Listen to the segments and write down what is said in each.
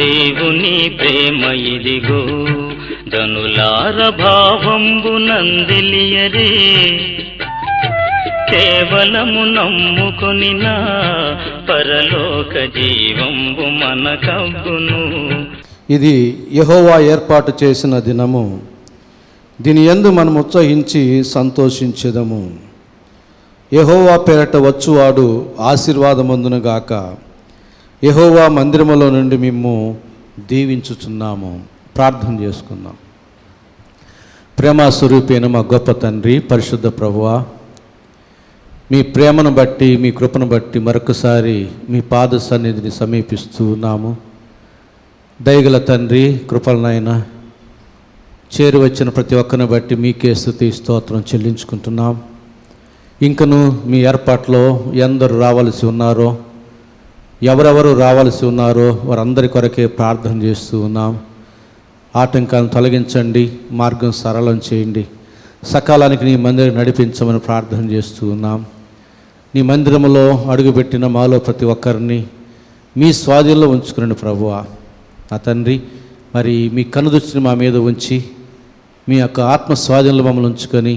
దేవుని ప్రేమ ఇదిగో జనులార భావంబు నందిలియరే కేవలము నమ్ముకొని నా పరలోక జీవంబు మనకవ్వును. ఇది యెహోవా ఏర్పాటు చేసిన దినము, దీని యందు మనం ఉత్సహించి సంతోషించెదము. యెహోవా పేరట వచ్చువాడు ఆశీర్వాదమందునుగాక. యెహోవా మందిరములో నుండి మేము దీవించుచున్నాము. ప్రార్థన చేసుకుందాం. ప్రేమ స్వరూపైన మా గొప్ప తండ్రి, పరిశుద్ధ ప్రభువా, మీ ప్రేమను బట్టి, మీ కృపను బట్టి మరొకసారి మీ పాద సన్నిధిని సమీపిస్తూ ఉన్నాము. దయగల తండ్రి, కృపలనైనా చేరి వచ్చిన ప్రతి ఒక్కరిని బట్టి మీకే స్తుతి స్తోత్రం చెల్లించుకుంటున్నాం. ఇంకను మీ ఏర్పాట్లో ఎందరు రావాల్సి ఉన్నారో, ఎవరెవరు రావాల్సి ఉన్నారో వారందరి కొరకే ప్రార్థన చేస్తూ ఉన్నాం. ఆటంకాలను తొలగించండి, మార్గం సరళం చేయండి, సకాలానికి నీ మందిరం నడిపించమని ప్రార్థన చేస్తూ ఉన్నాం. నీ మందిరంలో అడుగుపెట్టిన మాలో ప్రతి ఒక్కరిని మీ స్వాధీనంలో ఉంచుకునండి ప్రభువా. నా తండ్రి, మరి మీ కనుదృష్టిని మా మీద ఉంచి మీ యొక్క ఆత్మ స్వాధీనంలో మమ్మల్ని ఉంచుకొని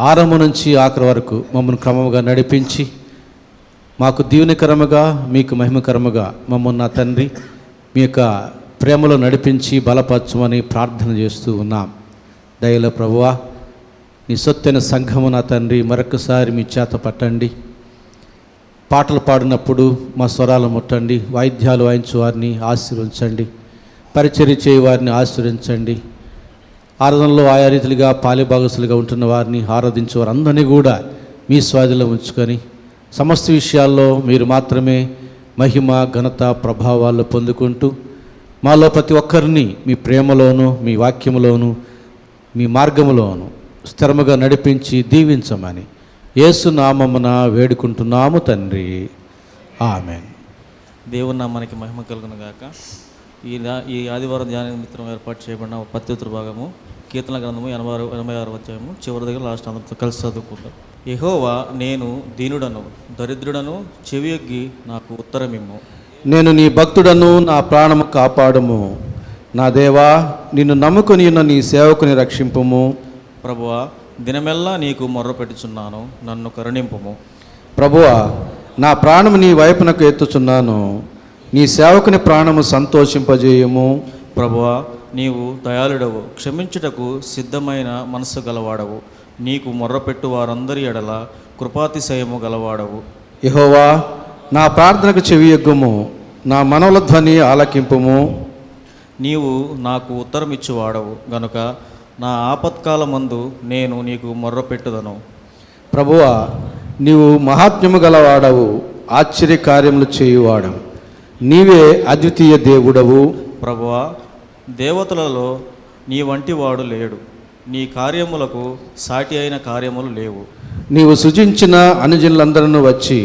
ఆరంభం నుంచి ఆఖరి వరకు మమ్మల్ని క్రమంగా నడిపించి మాకు దీవెనకరముగా, మీకు మహిమకరముగా మమ్మల్ని నా తండ్రి మీ యొక్క ప్రేమలో నడిపించి బలపరచమని ప్రార్థన చేస్తూ ఉన్నాం. దయల ప్రభువా, నీ సొత్తైన సంఘము నా తండ్రి మరొకసారి మీ చేత పట్టండి. పాటలు పాడినప్పుడు మా స్వరాలు ముట్టండి, వాయిద్యాలు వాయించు వారిని ఆశీర్వదించండి, పరిచర్య చేయ వారిని ఆశీర్వదించండి. ఆరాధనలో ఆయా రీతిలుగా పాలిభాగస్తులుగా ఉంటున్న వారిని ఆరాధించే వారందరినీ కూడా మీ స్వాధీనంలో ఉంచుకొని సమస్త విషయాల్లో మీరు మాత్రమే మహిమ, ఘనత, ప్రభావాలు పొందుకుంటూ మాలో ప్రతి ఒక్కరిని మీ ప్రేమలోను, మీ వాక్యములోను, మీ మార్గములోను స్థిరముగా నడిపించి దీవించమని యేసు నామమున వేడుకుంటున్నాము తండ్రి, ఆమేన్. దేవుని నామానికి మహిమ కలుగును గాక. ఈ ఆదివారం ధ్యాన నిమిత్తం ఏర్పాటు చేయబడిన ప్రత్యుత్తర భాగము కీర్తన గ్రంథము 86 అధ్యాయము చివరి దగ్గర లాస్ట్ అందరితో కలిసి చదువుకుంటాం. యెహోవా, నేను దీనుడను దరిద్రుడను, చెవియొగ్గి నాకు ఉత్తరమిమ్ము. నేను నీ భక్తుడను, నా ప్రాణము కాపాడము. నా దేవా, నిన్ను నమ్ముకొని ఉన్న నీ సేవకుని రక్షింపుము. ప్రభువా, దినమెల్లా నీకు మొర్రపెట్టుచున్నాను, నన్ను కరుణింపుము. ప్రభువా, నా ప్రాణము నీ వైపునకు ఎత్తుచున్నాను, నీ సేవకుని ప్రాణము సంతోషింపజేయము. ప్రభువా, నీవు దయాళుడవు, క్షమించుటకు సిద్ధమైన మనస్సు గలవాడవు, నీకు మొర్రపెట్టు వారందరి ఎడల కృపాతిశయము గలవాడవు. యెహోవా, నా ప్రార్థనకు చెవియొగ్గుము, నా మనవుల ధ్వని ఆలకింపుము. నీవు నాకు ఉత్తరమిచ్చువాడవు గనుక నా ఆపత్కాలమందు నేను నీకు మొర్రపెట్టుదను. ప్రభువా, నీవు మహాత్మ్యము గలవాడవు, ఆశ్చర్యకార్యములు చేయువాడవు, నీవే అద్వితీయ దేవుడవు. ప్రభువా, దేవతలలో నీ వంటి వాడు లేడు, నీ కార్యములకు సాటి అయిన కార్యములు లేవు. నీవు సృజించిన అనుజనులందరూ వచ్చి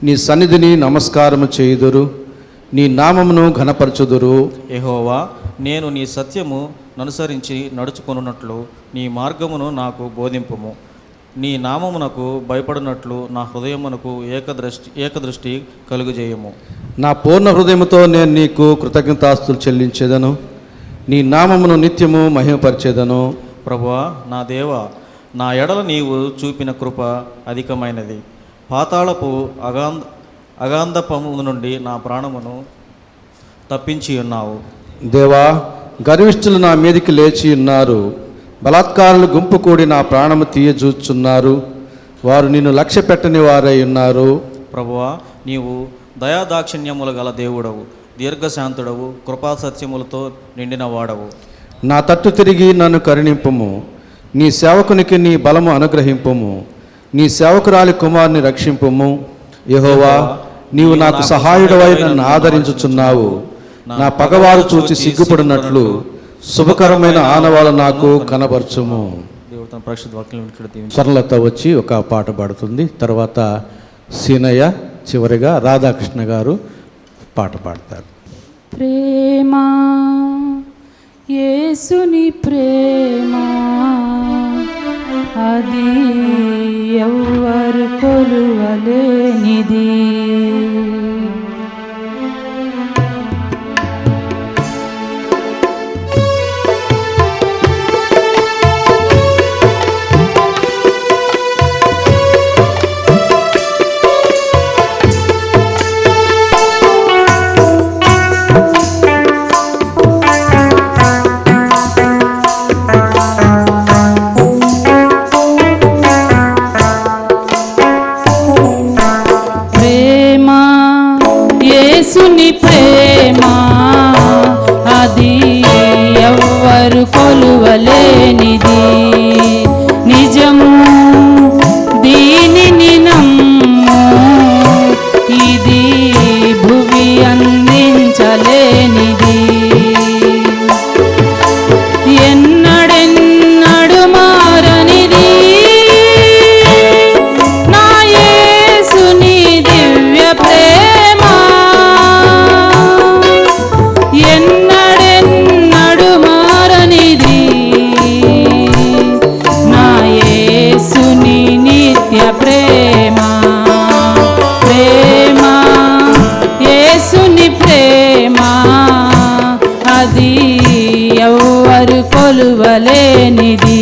నీ సన్నిధిని నమస్కారము చేయుదురు, నీ నామమును ఘనపరచుదురు. యెహోవా, నేను నీ సత్యము ననుసరించి నడుచుకొనున్నట్లు నీ మార్గమును నాకు బోధింపుము. నీ నామమునకు భయపడినట్లు నా హృదయమునకు ఏకదృష్టి కలుగుజేయము. నా పూర్ణ హృదయముతో నేను నీకు కృతజ్ఞతాస్తులు చెల్లించేదను, నీ నామమును నిత్యము మహిమపరిచేదను. ప్రభువా, నా దేవా, నా ఎడల నీవు చూపిన కృప అధికమైనది. పాతాళపు అగాంధపము నుండి నా ప్రాణమును తప్పించి ఉన్నావు. దేవా, గర్విష్ఠులు నా మీదికి లేచి ఉన్నారు, బలాత్కారులు గుంపు కూడి నా ప్రాణము తీయజూచున్నారు, వారు నిన్ను లక్ష్య పెట్టని వారై ఉన్నారు. ప్రభువా, నీవు దయాదాక్షిణ్యములు గల దేవుడవు, దీర్ఘశాంతుడవు, కృపాసత్యములతో నిండిన వాడవు. నా తట్టు తిరిగి నన్ను కరుణింపుము, నీ సేవకునికి నీ బలము అనుగ్రహింపుము, నీ సేవకురాలి కుమారుని రక్షింపుము. యెహోవా, నీవు నాకు సహాయుడవై నన్ను ఆదరించుచున్నావు. నా పగవారు చూచి సిగ్గుపడినట్లు శుభకరమైన ఆనవాళ్ళు నాకు కనబరచుము. స్వర్ణలత వచ్చి ఒక పాట పాడుతుంది, తర్వాత సీనయ్య, చివరిగా రాధాకృష్ణ గారు పాట పాడతారు. ప్రేమా, యేసుని ప్రేమా, అది ఎవ్వరు కొలువలేనిది. ఎవ్వరు కొలువలేనిది నిజము దీనిని నమ్ము ఇది భువి అందించలేనిది ఎన్నడెన్నడు మారనిది నా యేసుని దివ్య ప్రేమ ఎన్నడెన్నడు మారనిది నా యేసుని నిత్య ప్రేమ ప్రేమ యేసుని ప్రేమ అది ఎవ్వరు కొలువలేనిది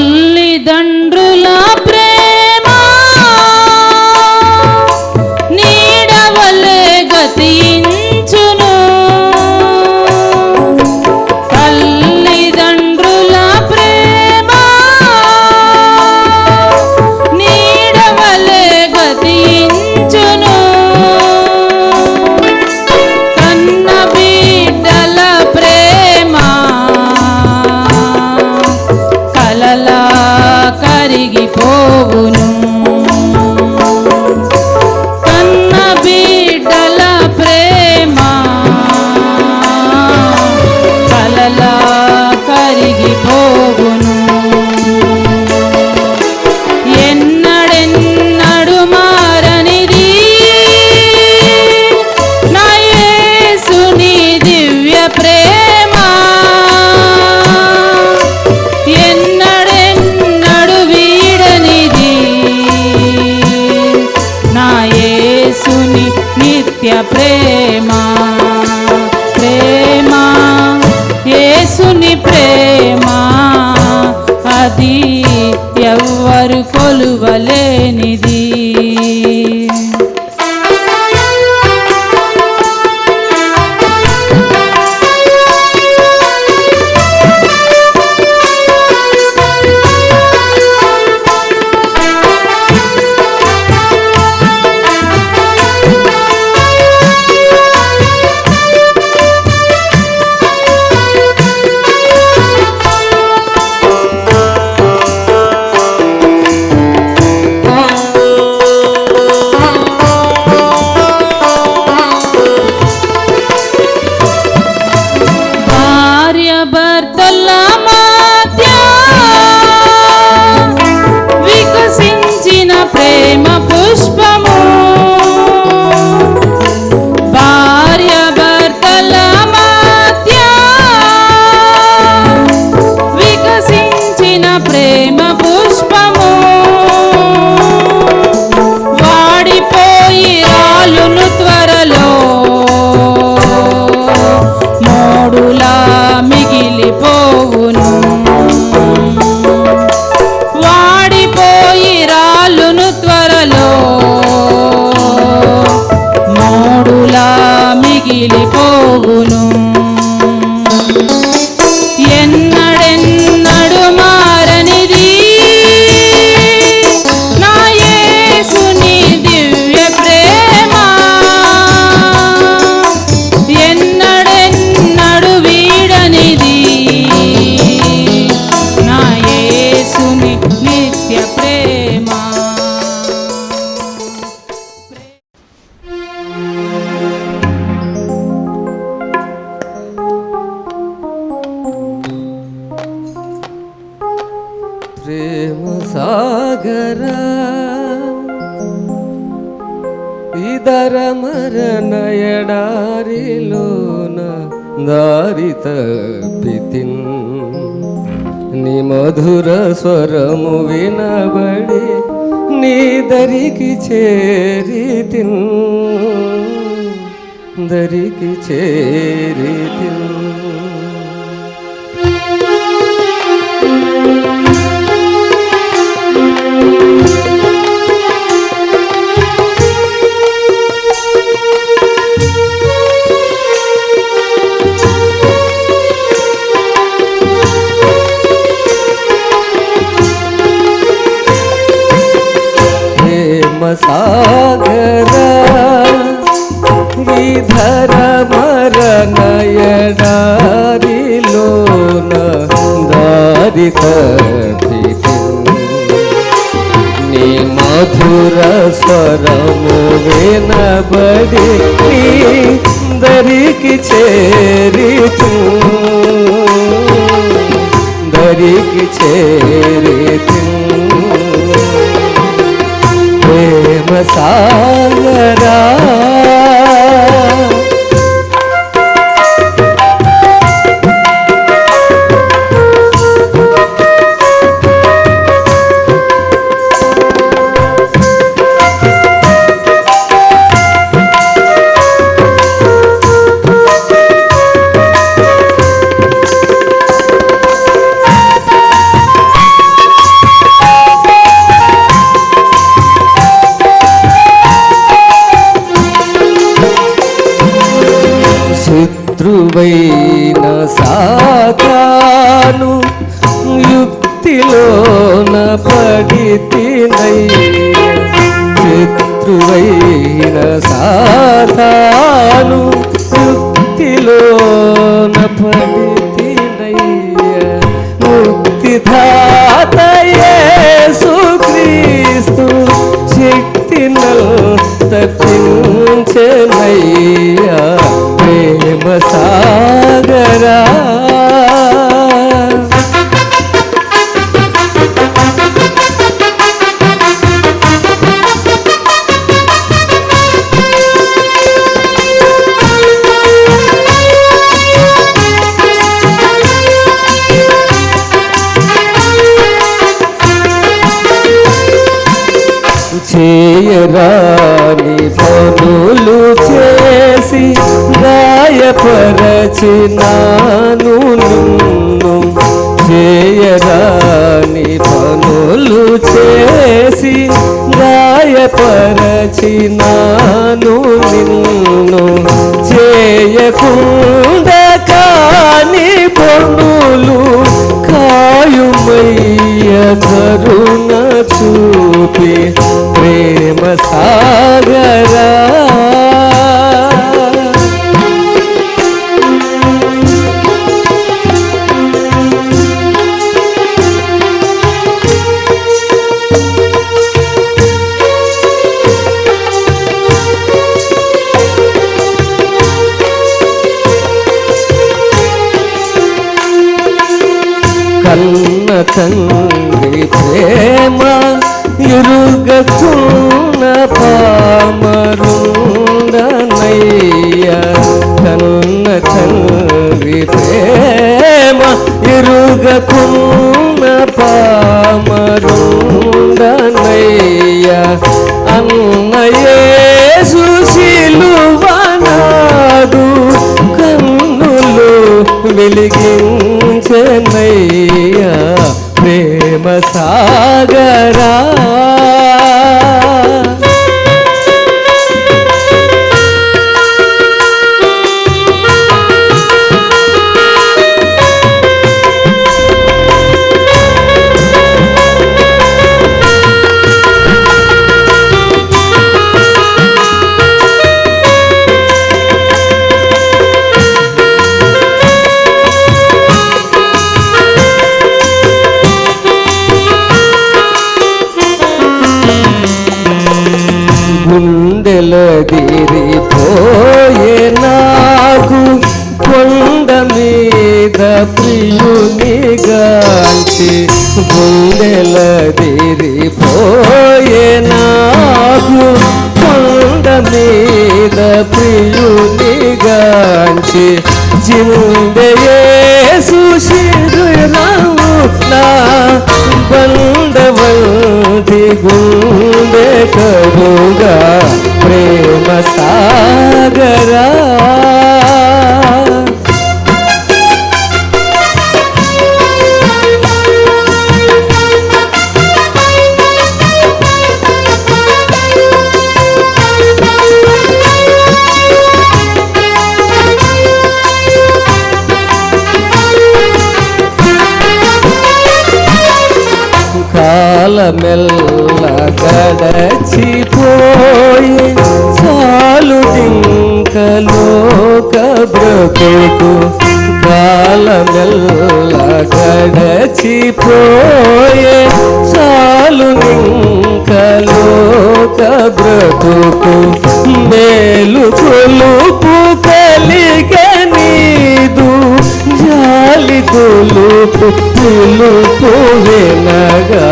తల్లిదండ్రుల ప్రేమ నీడవలే గతించును తల్లిదండ్రుల ప్రేమ నీడవలే గతించును కన్న బిడ్డల ప్రేమ కలలా కరిగిపోవును కన్న బిడ్డల ప్రేమ కలలా కరిగిపోవును ఎన్నడెన్నడు మారనిది నా యేసుని దివ్య ప్రేమ ఎన్నడెన్నడు వీడనిది నా యేసుని నిత్య ప్రేమ ప్రేమ యేసుని ప్రేమ అది ఎవ్వరు కొలువలేనిది భార్య భర్తల మధ్య వికసించిన ప్రేమ పుష్పము భార్య భర్తల మధ్య వికసించిన ప్రేమ పుష్పము వాడిపోయి రాలును త్వరలో మోడులా మిగిలిపోవును వాడిపోయి రాలును త్వరలో మోడులా మిగిలిపోవును ఎన్నడెన్నడు మారనిది నా యేసుని దివ్య ప్రేమ ఎన్నడెన్నడు వీడనిది నా యేసుని నిత్య ప్రేమ ప్రేమ సాగర ఇదర మరణ ఎడారిలోన దారి తప్పితిన్ నీ మధుర స్వరము వినబడి నీ దరికి చేరితిన్ దరికి చేరితిన్ సాగర గిధర మరనయడారిలోన దారి తప్పితిన్ నీ మధుర స్వరము వినబడి నీ దరికి చేరితిన్ దరికి చేరితిన్ ప్రేమ సాగరా శత్రువైన సాతాను యుక్తిలోన పడితినయ్య శత్రువైన సాతాను యుక్తిలోన పడితినయ్య ముక్తిదాత యేసుక్రీస్తు శక్తినల్ తప్పించెనయ్యా ప్రేమ సాగరా చేయరాని పనులు చేసి గాయపరచినాను నిన్ను చేయరాని పనులు చేసి గాయపరచినాను నిన్ను చేయకుండా కాని పనులు కాయుమయ్య కరుణ చూపి ప్రేమ సాగరా కన్న తండ్రి ప్రేమ ఇరుగకున్న పామరుండనయ్య కన్న తండ్రి ప్రేమ ఇరుగకున్న పామరుండనయ్య అన్న యేసు శిలువనాడు కన్నులు వెలిగించనయ్యా ప్రేమ సాగరా గుండెలదిరిపోయే నాకు కొండ మీద ప్రియునిగాంచి గుండెలదిరిపోయే నాకు కొండ మీద ప్రియునిగాంచి జిందయేసు శిరురాము నా బండవంటి గుండె పొంగా ప్రేమ సాగరా. కాలమెల్ల గడచిపోయి చాలుదింక లోక బ్రతుకు. కాలమెల్ల గడచిపోయే చాలుదింక లోక బ్రతుకు. మేలు కొలుపు కలిగే నీదు జాలి కొలుపు పిలుపు వినగా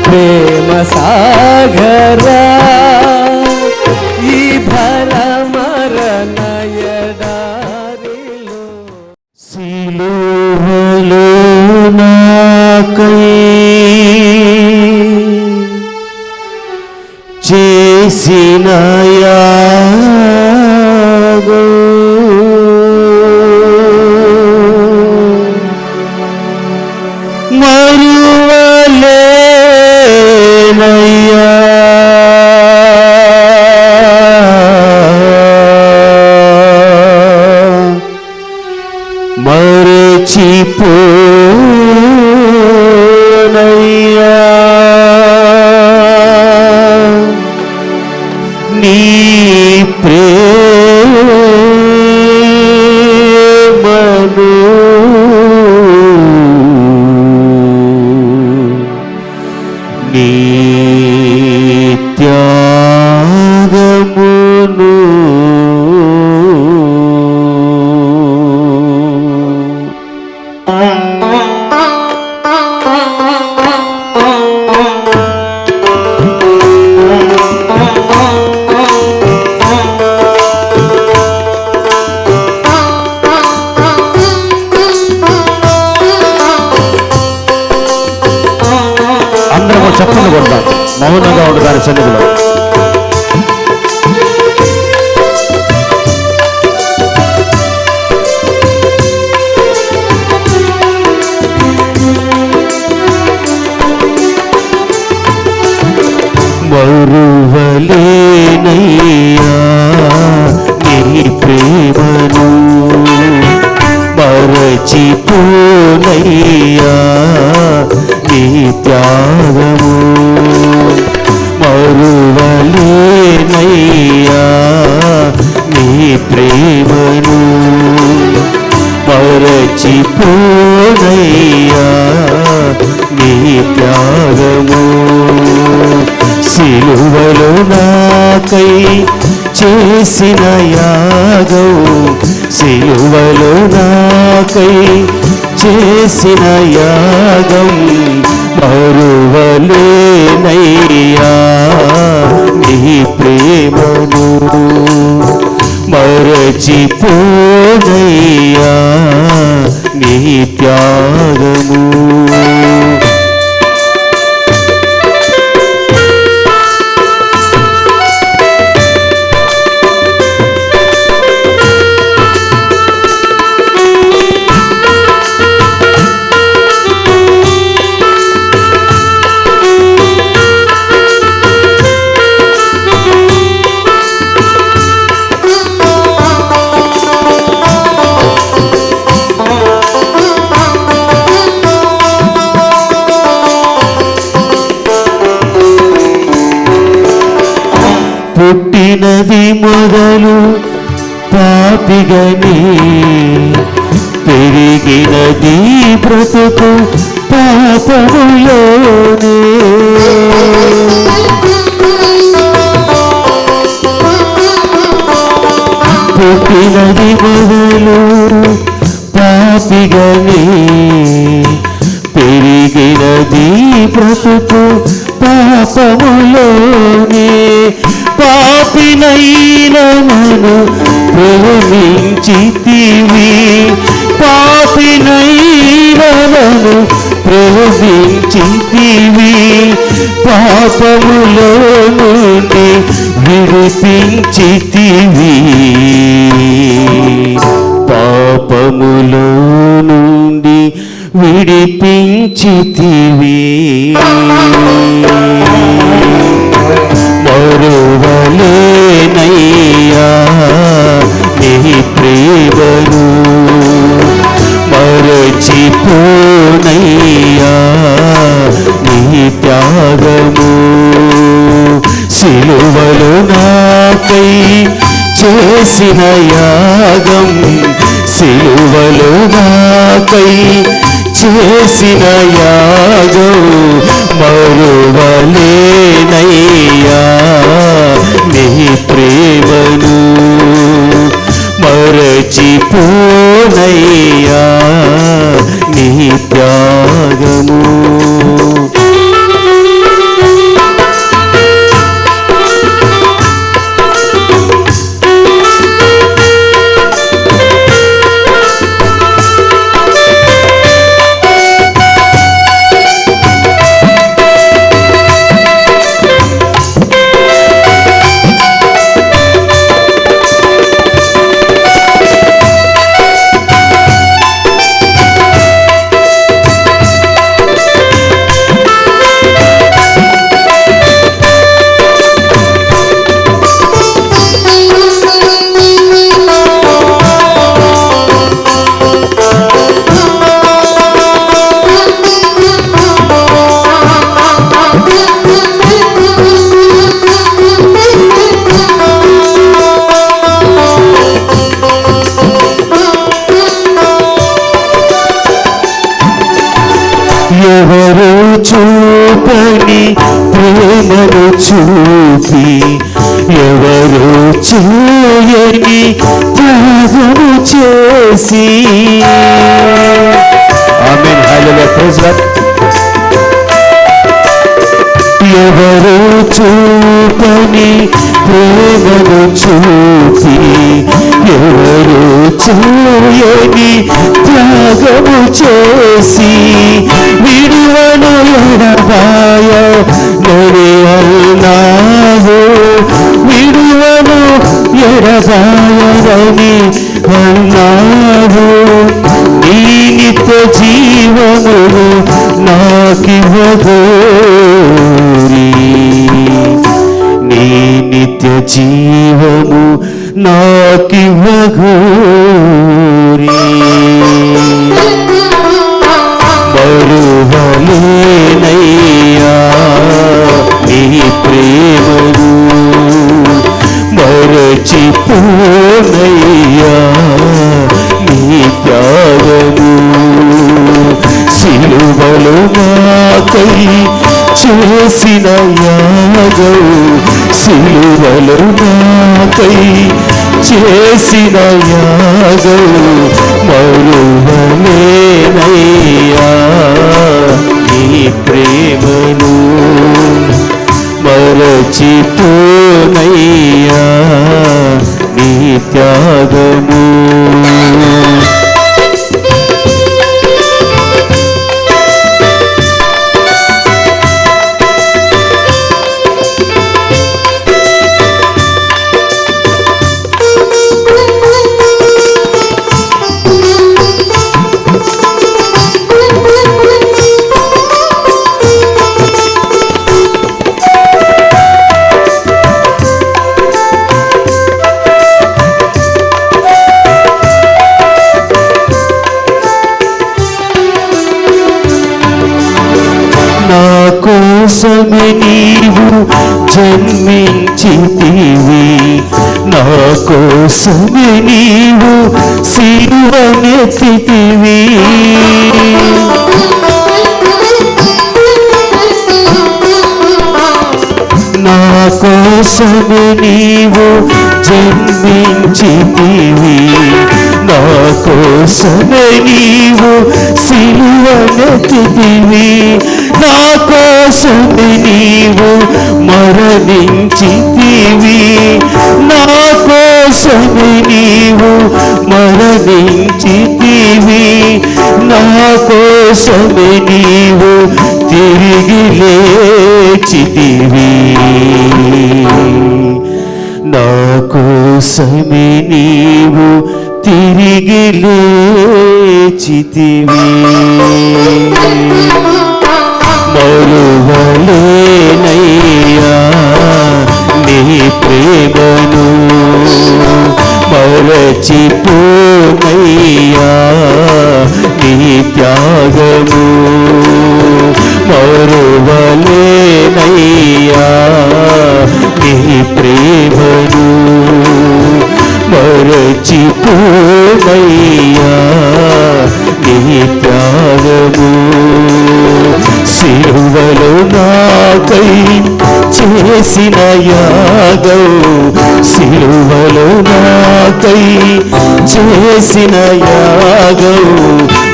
ప్రేమ సాగరా. ఈ భర మరణ ఎడారిలో సిలువలో నాకై చేసిన యాగం మరువలేనయ్యా. మరచిపోనయ్యా నీ ప్రేమను. నీ త్యాగమును. అందరూ చెప్పండి కొడదాం మౌనంగా ఉండదాని సన్నిధిలో. మరువలేనయ్యా నీ ప్రేమను. మరచిపోనయ్యా నీ త్యాగము. మరువలేనయ్యా నీ ప్రేమను. మరచిపోనయ్యా నీ త్యాగము. సిలువలో నాకై చేసిన యాగం. సిలువలో నాకై చేసిన యాగం మరువలేనయ్యా నీ ప్రేమను. మరచిపోనయ్యా నీ త్యాగము. పుట్టినది మొదలు పాపిగని పెరిగినది బ్రతుకు పాపములోనే. పుట్టినది మొదలు పాపిగని పెరిగినది బ్రతుకు పాపములోనే. పాపినైన నన్ను ప్రేమించితివి. పాపినైన నన్ను ప్రేమించితివి, పాపములో నుండి విడిపించితివి, పాపములో నుండి విడిపించితివి. మరువలేనయ్యా నీ ప్రేమను, మరచిపోనయ్యా నీ త్యాగము. సిలువలో నాకై చేసిన యాగం, సిలువలో నాకై చేసిన యాగం, మరువలేనయ్యా నీ ప్రేమను, మరచిపోనయ్యా నీ త్యాగము. ఎవరు చూపని ప్రేమను చూపి, ఎవరు చేయని త్యాగము చేసి. ఆమేన్, హల్లెలూయా, ప్రైజ్ గాడ్. ఎవరు చూపని ప్రేమను చూపి, ఎవరు చేయని త్యాగము చేసి, విడువను ఎడబాయ నడి అన్నావు, విడువను ఎడబాయని అన్నావు. నీ నిత్య జీవమును నాకివ్వగోరి, నీ నిత్య జీవము నాకివ్వగోరి. మరువలేనయ్యా నీ ప్రేమను, మరచిపోనయ్యా నీ త్యాగము. సిలువలో నాకై చేసిన యాగం, సిలువలో నాకై చేసిన యాగం, మరువలేనయ్యా నీ ప్రేమను, మరచిపోనయ్యా నీ త్యాగము. కోసమే నీవు జన్మించితివి, నా కోసమే నీవు సిలువనెత్తితివి. నా కోసమే నీవు జన్మించితివి, నా కోసమే నీవు సిలువనెత్తితివి. నా కోసమే నీవు మరణించితివి, నా కోసం కోసమే నీవు మరణించితివి, నా కోసమే నీవు తిరిగి లేచితివి, నా కోసమే నీవు తిరిగి లేచితివి. మరువలేనయ్యా నీ ప్రేమను, మరచిపోనయ్యా నీ త్యాగము, మరువలేనయ్యా నీ ప్రేమను, మరచిపోనయ్యా నీ త్యాగము. సిలువలో నాకై చేసిన యాగం, సిలువలో నాకై చేసిన యాగం,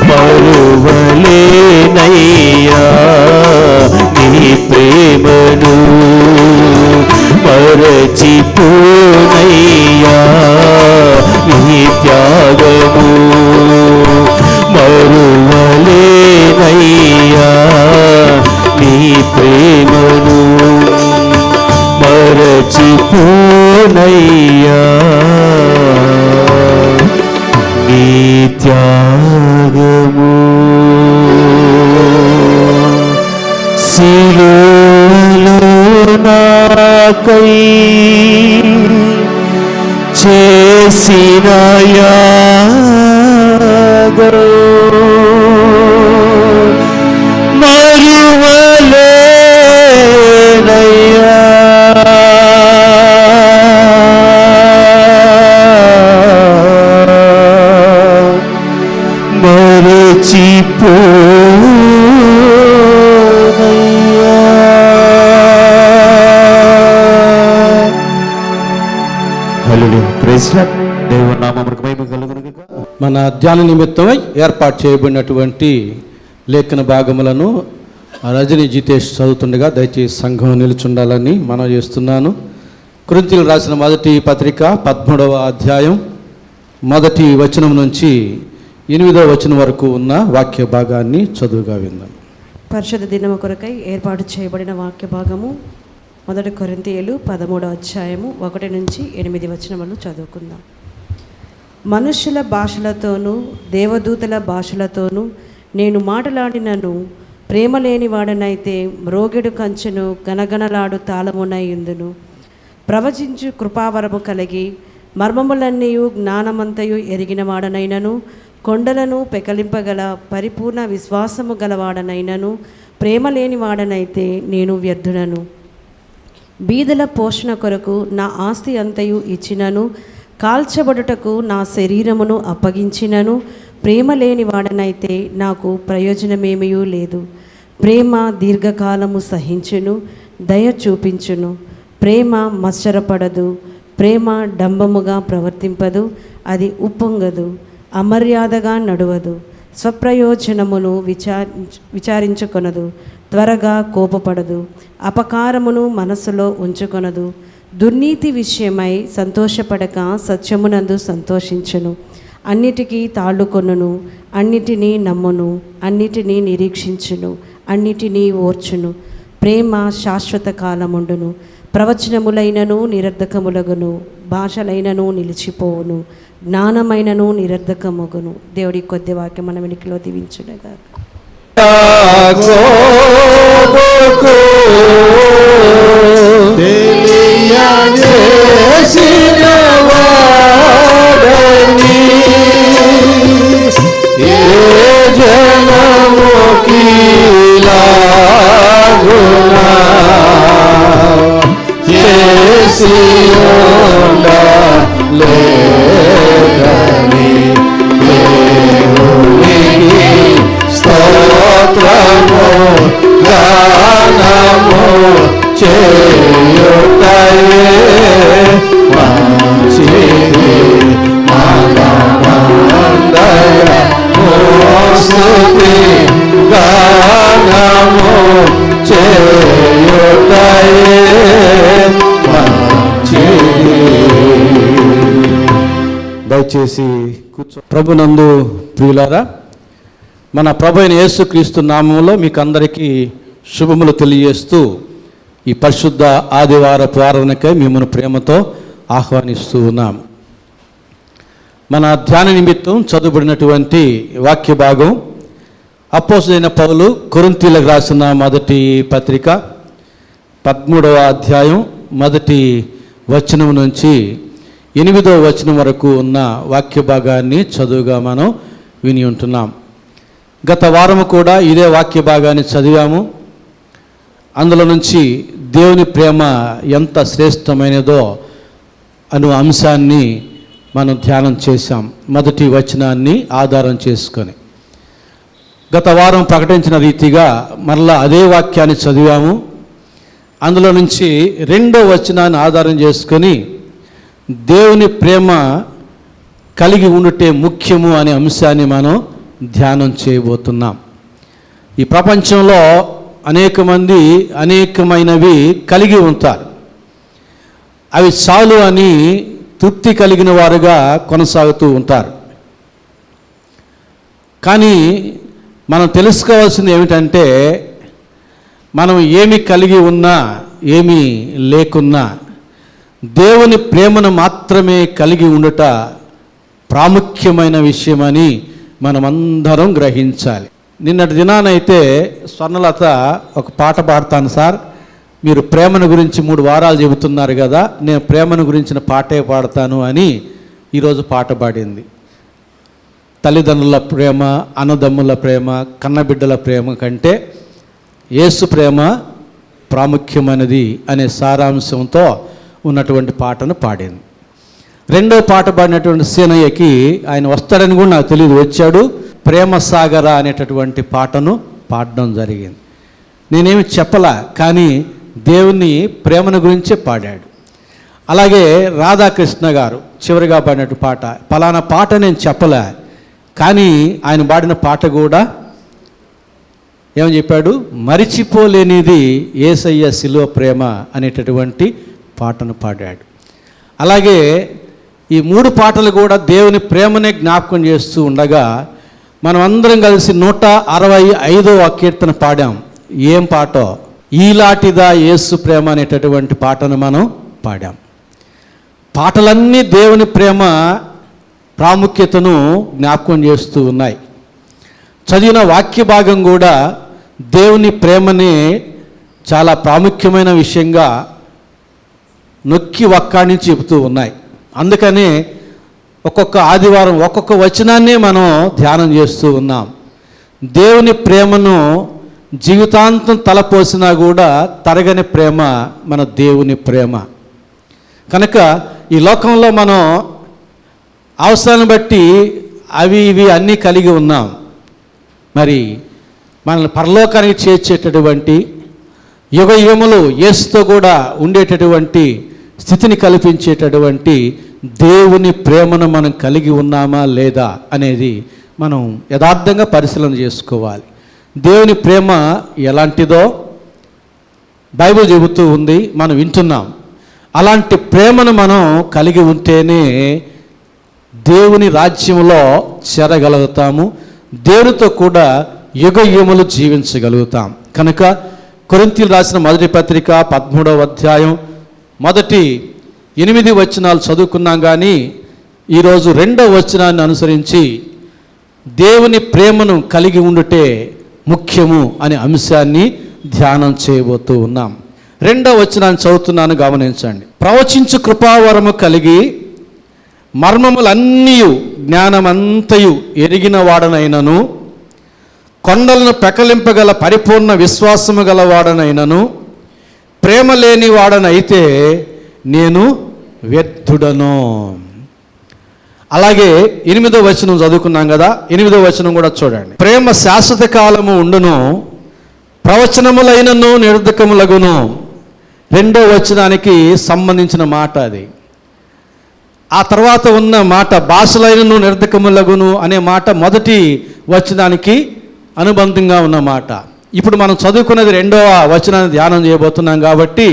మరువలేనయ్యా నీ ప్రేమను, మరచిపోనయ్యా నీ త్యాగము, మరువలేనయ్యా నీ ప్రేమను, మరచిపోనయ్యా నీ త్యాగము. సిలువలో నాకై చేసిన యాగం, మరువలేనయ్యా మరచిపోనయ్యా. హల్లెలూయా, ప్రైజ్ లార్డ్. దేవుని నామమునకు మహిమ కలుగును గాక. మన ధ్యాన నిమిత్తమై ఏర్పాటు చేయబడినటువంటి లేఖన భాగములను రజని జితేష్ చదువుతుండగా దయచేసి సంఘం నిలుచుండాలని మనం చేస్తున్నాను. కొరింథీయులకు రాసిన మొదటి పత్రిక 13వ అధ్యాయం మొదటి వచనం నుంచి 8వ వచనం వరకు ఉన్న వాక్య భాగాన్ని చదువుగా విందాం. పరిశుద్ధ దినము కొరకై ఏర్పాటు చేయబడిన వాక్య భాగము 1 కొరింథీయులు 13వ అధ్యాయము 1 నుంచి 8 వచనములు చదువుకుందాం. మనుష్యుల భాషలతోనూ దేవదూతల భాషలతోనూ నేను మాటలాడినను ప్రేమ లేని వాడనైతే మ్రోగెడు కంచెను గనగనలాడు తాళమునయుందును. ప్రవచించు కృపావరము కలిగి మర్మములన్నీయు జ్ఞానమంతయు ఎరిగిన వాడనైనను కొండలను పెకలింపగల పరిపూర్ణ విశ్వాసము గలవాడనైనను ప్రేమ లేని వాడనైతే నేను వ్యర్థుడను. బీదల పోషణ కొరకు నా ఆస్తి అంతయు ఇచ్చినను కాల్చబడుటకు నా శరీరమును అప్పగించినను ప్రేమ లేని వాడనైతే నాకు ప్రయోజనమేమీ లేదు. ప్రేమ దీర్ఘకాలము సహించును, దయ చూపించును. ప్రేమ మత్సరపడదు, ప్రేమ డంబముగా ప్రవర్తింపదు, అది ఉప్పొంగదు, అమర్యాదగా నడువదు, స్వప్రయోజనమును విచారించుకొనదు, త్వరగా కోపపడదు, అపకారమును మనసులో ఉంచుకొనదు, దుర్నీతి విషయమై సంతోషపడక సత్యమునందు సంతోషించును, అన్నిటికీ తాళ్ళుకొనును, అన్నిటినీ నమ్మును, అన్నిటినీ నిరీక్షించును, అన్నిటినీ ఓర్చును. ప్రేమ శాశ్వత కాలముండును. ప్రవచనములైనను నిరర్ధకములగును, భాషలైనను నిలిచిపోవును, జ్ఞానమైనను నిరర్ధకమగును. దేవుడి కొద్ది వాక్యం మన వెనుకలో దీవించునుగా. దయచేసి కూర్చో. ప్రభునందు ప్రియులారా, మన ప్రభు అయిన యేసుక్రీస్తు నామంలో మీకు అందరికీ శుభములు తెలియజేస్తూ ఈ పరిశుద్ధ ఆదివారపు ఆరాధనకై మిమ్మల్ని ప్రేమతో ఆహ్వానిస్తూ ఉన్నాం. మన ధ్యాన నిమిత్తం చదువుబడినటువంటి వాక్య భాగం అపోస్తలుడైన పౌలు కొరింథీయులకు రాసిన మొదటి పత్రిక 13వ అధ్యాయం మొదటి వచనం నుంచి 8వ వచనం వరకు ఉన్న వాక్య భాగాన్ని చదువుగా మనం విని ఉంటున్నాం. గత వారము కూడా ఇదే వాక్య భాగాన్ని చదివాము. అందులో నుంచి దేవుని ప్రేమ ఎంత శ్రేష్టమైనదో అను అంశాన్ని మనం ధ్యానం చేశాం, మొదటి వచనాన్ని ఆధారం చేసుకొని. గత వారం ప్రకటించిన రీతిగా మరలా అదే వాక్యాన్ని చదివాము. అందులో నుంచి 2వ వచనాన్ని ఆధారం చేసుకొని దేవుని ప్రేమ కలిగి ఉండుటే ముఖ్యము అనే అంశాన్ని మనం ధ్యానం చేయబోతున్నాం. ఈ ప్రపంచంలో అనేక మంది అనేకమైనవి కలిగి ఉంటారు. అవి చాలు అని తృప్తి కలిగిన వారుగా కొనసాగుతూ ఉంటారు. కానీ మనం తెలుసుకోవాల్సింది ఏమిటంటే, మనం ఏమి కలిగి ఉన్నా ఏమీ లేకున్నా దేవుని ప్రేమను మాత్రమే కలిగి ఉండుట ప్రాముఖ్యమైన విషయమని మనమందరం గ్రహించాలి. నిన్నటి దినానైతే స్వర్ణలత ఒక పాట పాడతాను సార్, మీరు ప్రేమను గురించి 3 వారాలు చెబుతున్నారు కదా, నేను ప్రేమను గురించిన పాటే పాడతాను అని ఈరోజు పాట పాడింది. తల్లిదండ్రుల ప్రేమ, అన్నదమ్ముల ప్రేమ, కన్నబిడ్డల ప్రేమ కంటే యేసు ప్రేమ ప్రాముఖ్యమైనది అనే సారాంశంతో ఉన్నటువంటి పాటను పాడింది. 2వ పాట పాడినటువంటి సీనయ్యకి ఆయన వస్తాడని కూడా నాకు తెలియదు, వచ్చాడు. ప్రేమ సాగర అనేటటువంటి పాటను పాడడం జరిగింది. నేనేమి చెప్పలా, కానీ దేవుని ప్రేమను గురించే పాడాడు. అలాగే రాధాకృష్ణ గారు చివరిగా పాడినట్టు పాట, పలానా పాట నేను చెప్పలే, కానీ ఆయన పాడిన పాట కూడా ఏమని చెప్పాడు, మరిచిపోలేనిది యేసయ్య శిలువ ప్రేమ అనేటటువంటి పాటను పాడాడు. అలాగే ఈ 3 పాటలు కూడా దేవుని ప్రేమనే జ్ఞాపకం చేస్తూ ఉండగా మనం అందరం కలిసి 165వ కీర్తన పాడాం. ఏం పాటో, ఈలాటిదా యేసు ప్రేమ అనేటటువంటి పాటను మనం పాడాం. పాటలన్నీ దేవుని ప్రేమ ప్రాముఖ్యతను జ్ఞాపకం చేస్తూ ఉన్నాయి. చదివిన వాక్య భాగం కూడా దేవుని ప్రేమని చాలా ప్రాముఖ్యమైన విషయంగా నొక్కి వక్కాణించి చెబుతూ ఉన్నాయి. అందుకనే ఒక్కొక్క ఆదివారం ఒక్కొక్క వచనాన్నే మనం ధ్యానం చేస్తూ ఉన్నాం. దేవుని ప్రేమను జీవితాంతం తలపోసినా కూడా తరగని ప్రేమ మన దేవుని ప్రేమ. కనుక ఈ లోకంలో మనం అవసరాన్ని బట్టి అవి ఇవి అన్నీ కలిగి ఉన్నాం. మరి మనల్ని పరలోకానికి చేర్చేటటువంటి యుగ యుగములు యేసుతో కూడా ఉండేటటువంటి స్థితిని కల్పించేటటువంటి దేవుని ప్రేమను మనం కలిగి ఉన్నామా లేదా అనేది మనం యథార్థంగా పరిశీలన చేసుకోవాలి. దేవుని ప్రేమ ఎలాంటిదో బైబిల్ చెబుతూ ఉంది, మనం వింటున్నాం. అలాంటి ప్రేమను మనం కలిగి ఉంటేనే దేవుని రాజ్యంలో చేరగలుగుతాము, దేవునితో కూడా యుగ యుగములు జీవించగలుగుతాం. కనుక కొరింథీయులకు రాసిన మొదటి పత్రిక 13వ అధ్యాయం మొదటి 8 వచనాలు చదువుకున్నాం. కానీ ఈరోజు 2వ వచనాన్ని అనుసరించి దేవుని ప్రేమను కలిగి ఉండుటే ముఖ్యము అనే అంశాన్ని ధ్యానం చేయబోతూ ఉన్నాం. 2వ వచనాన్ని చదువుతున్నాను, గమనించండి. ప్రవచించు కృపావరము కలిగి మర్మములన్నీ జ్ఞానమంతయు ఎరిగిన వాడనైనను, కొండలను పెకలింపగల పరిపూర్ణ విశ్వాసము గల వాడనైనను, ప్రేమ లేని వాడనైతే నేను వ్యర్థుడను. అలాగే 8వ వచనం చదువుకున్నాం కదా, 8వ వచనం కూడా చూడండి. ప్రేమ శాశ్వత కాలము ఉండును, ప్రవచనములైనను నిరర్ధకములగును. 2వ వచనానికి సంబంధించిన మాట అది. ఆ తర్వాత ఉన్న మాట భాషలైనను నిరర్ధకములగును అనే మాట మొదటి వచనానికి అనుబంధంగా ఉన్న మాట. ఇప్పుడు మనం చదువుకున్నది 2వ వచనాన్ని ధ్యానం చేయబోతున్నాం కాబట్టి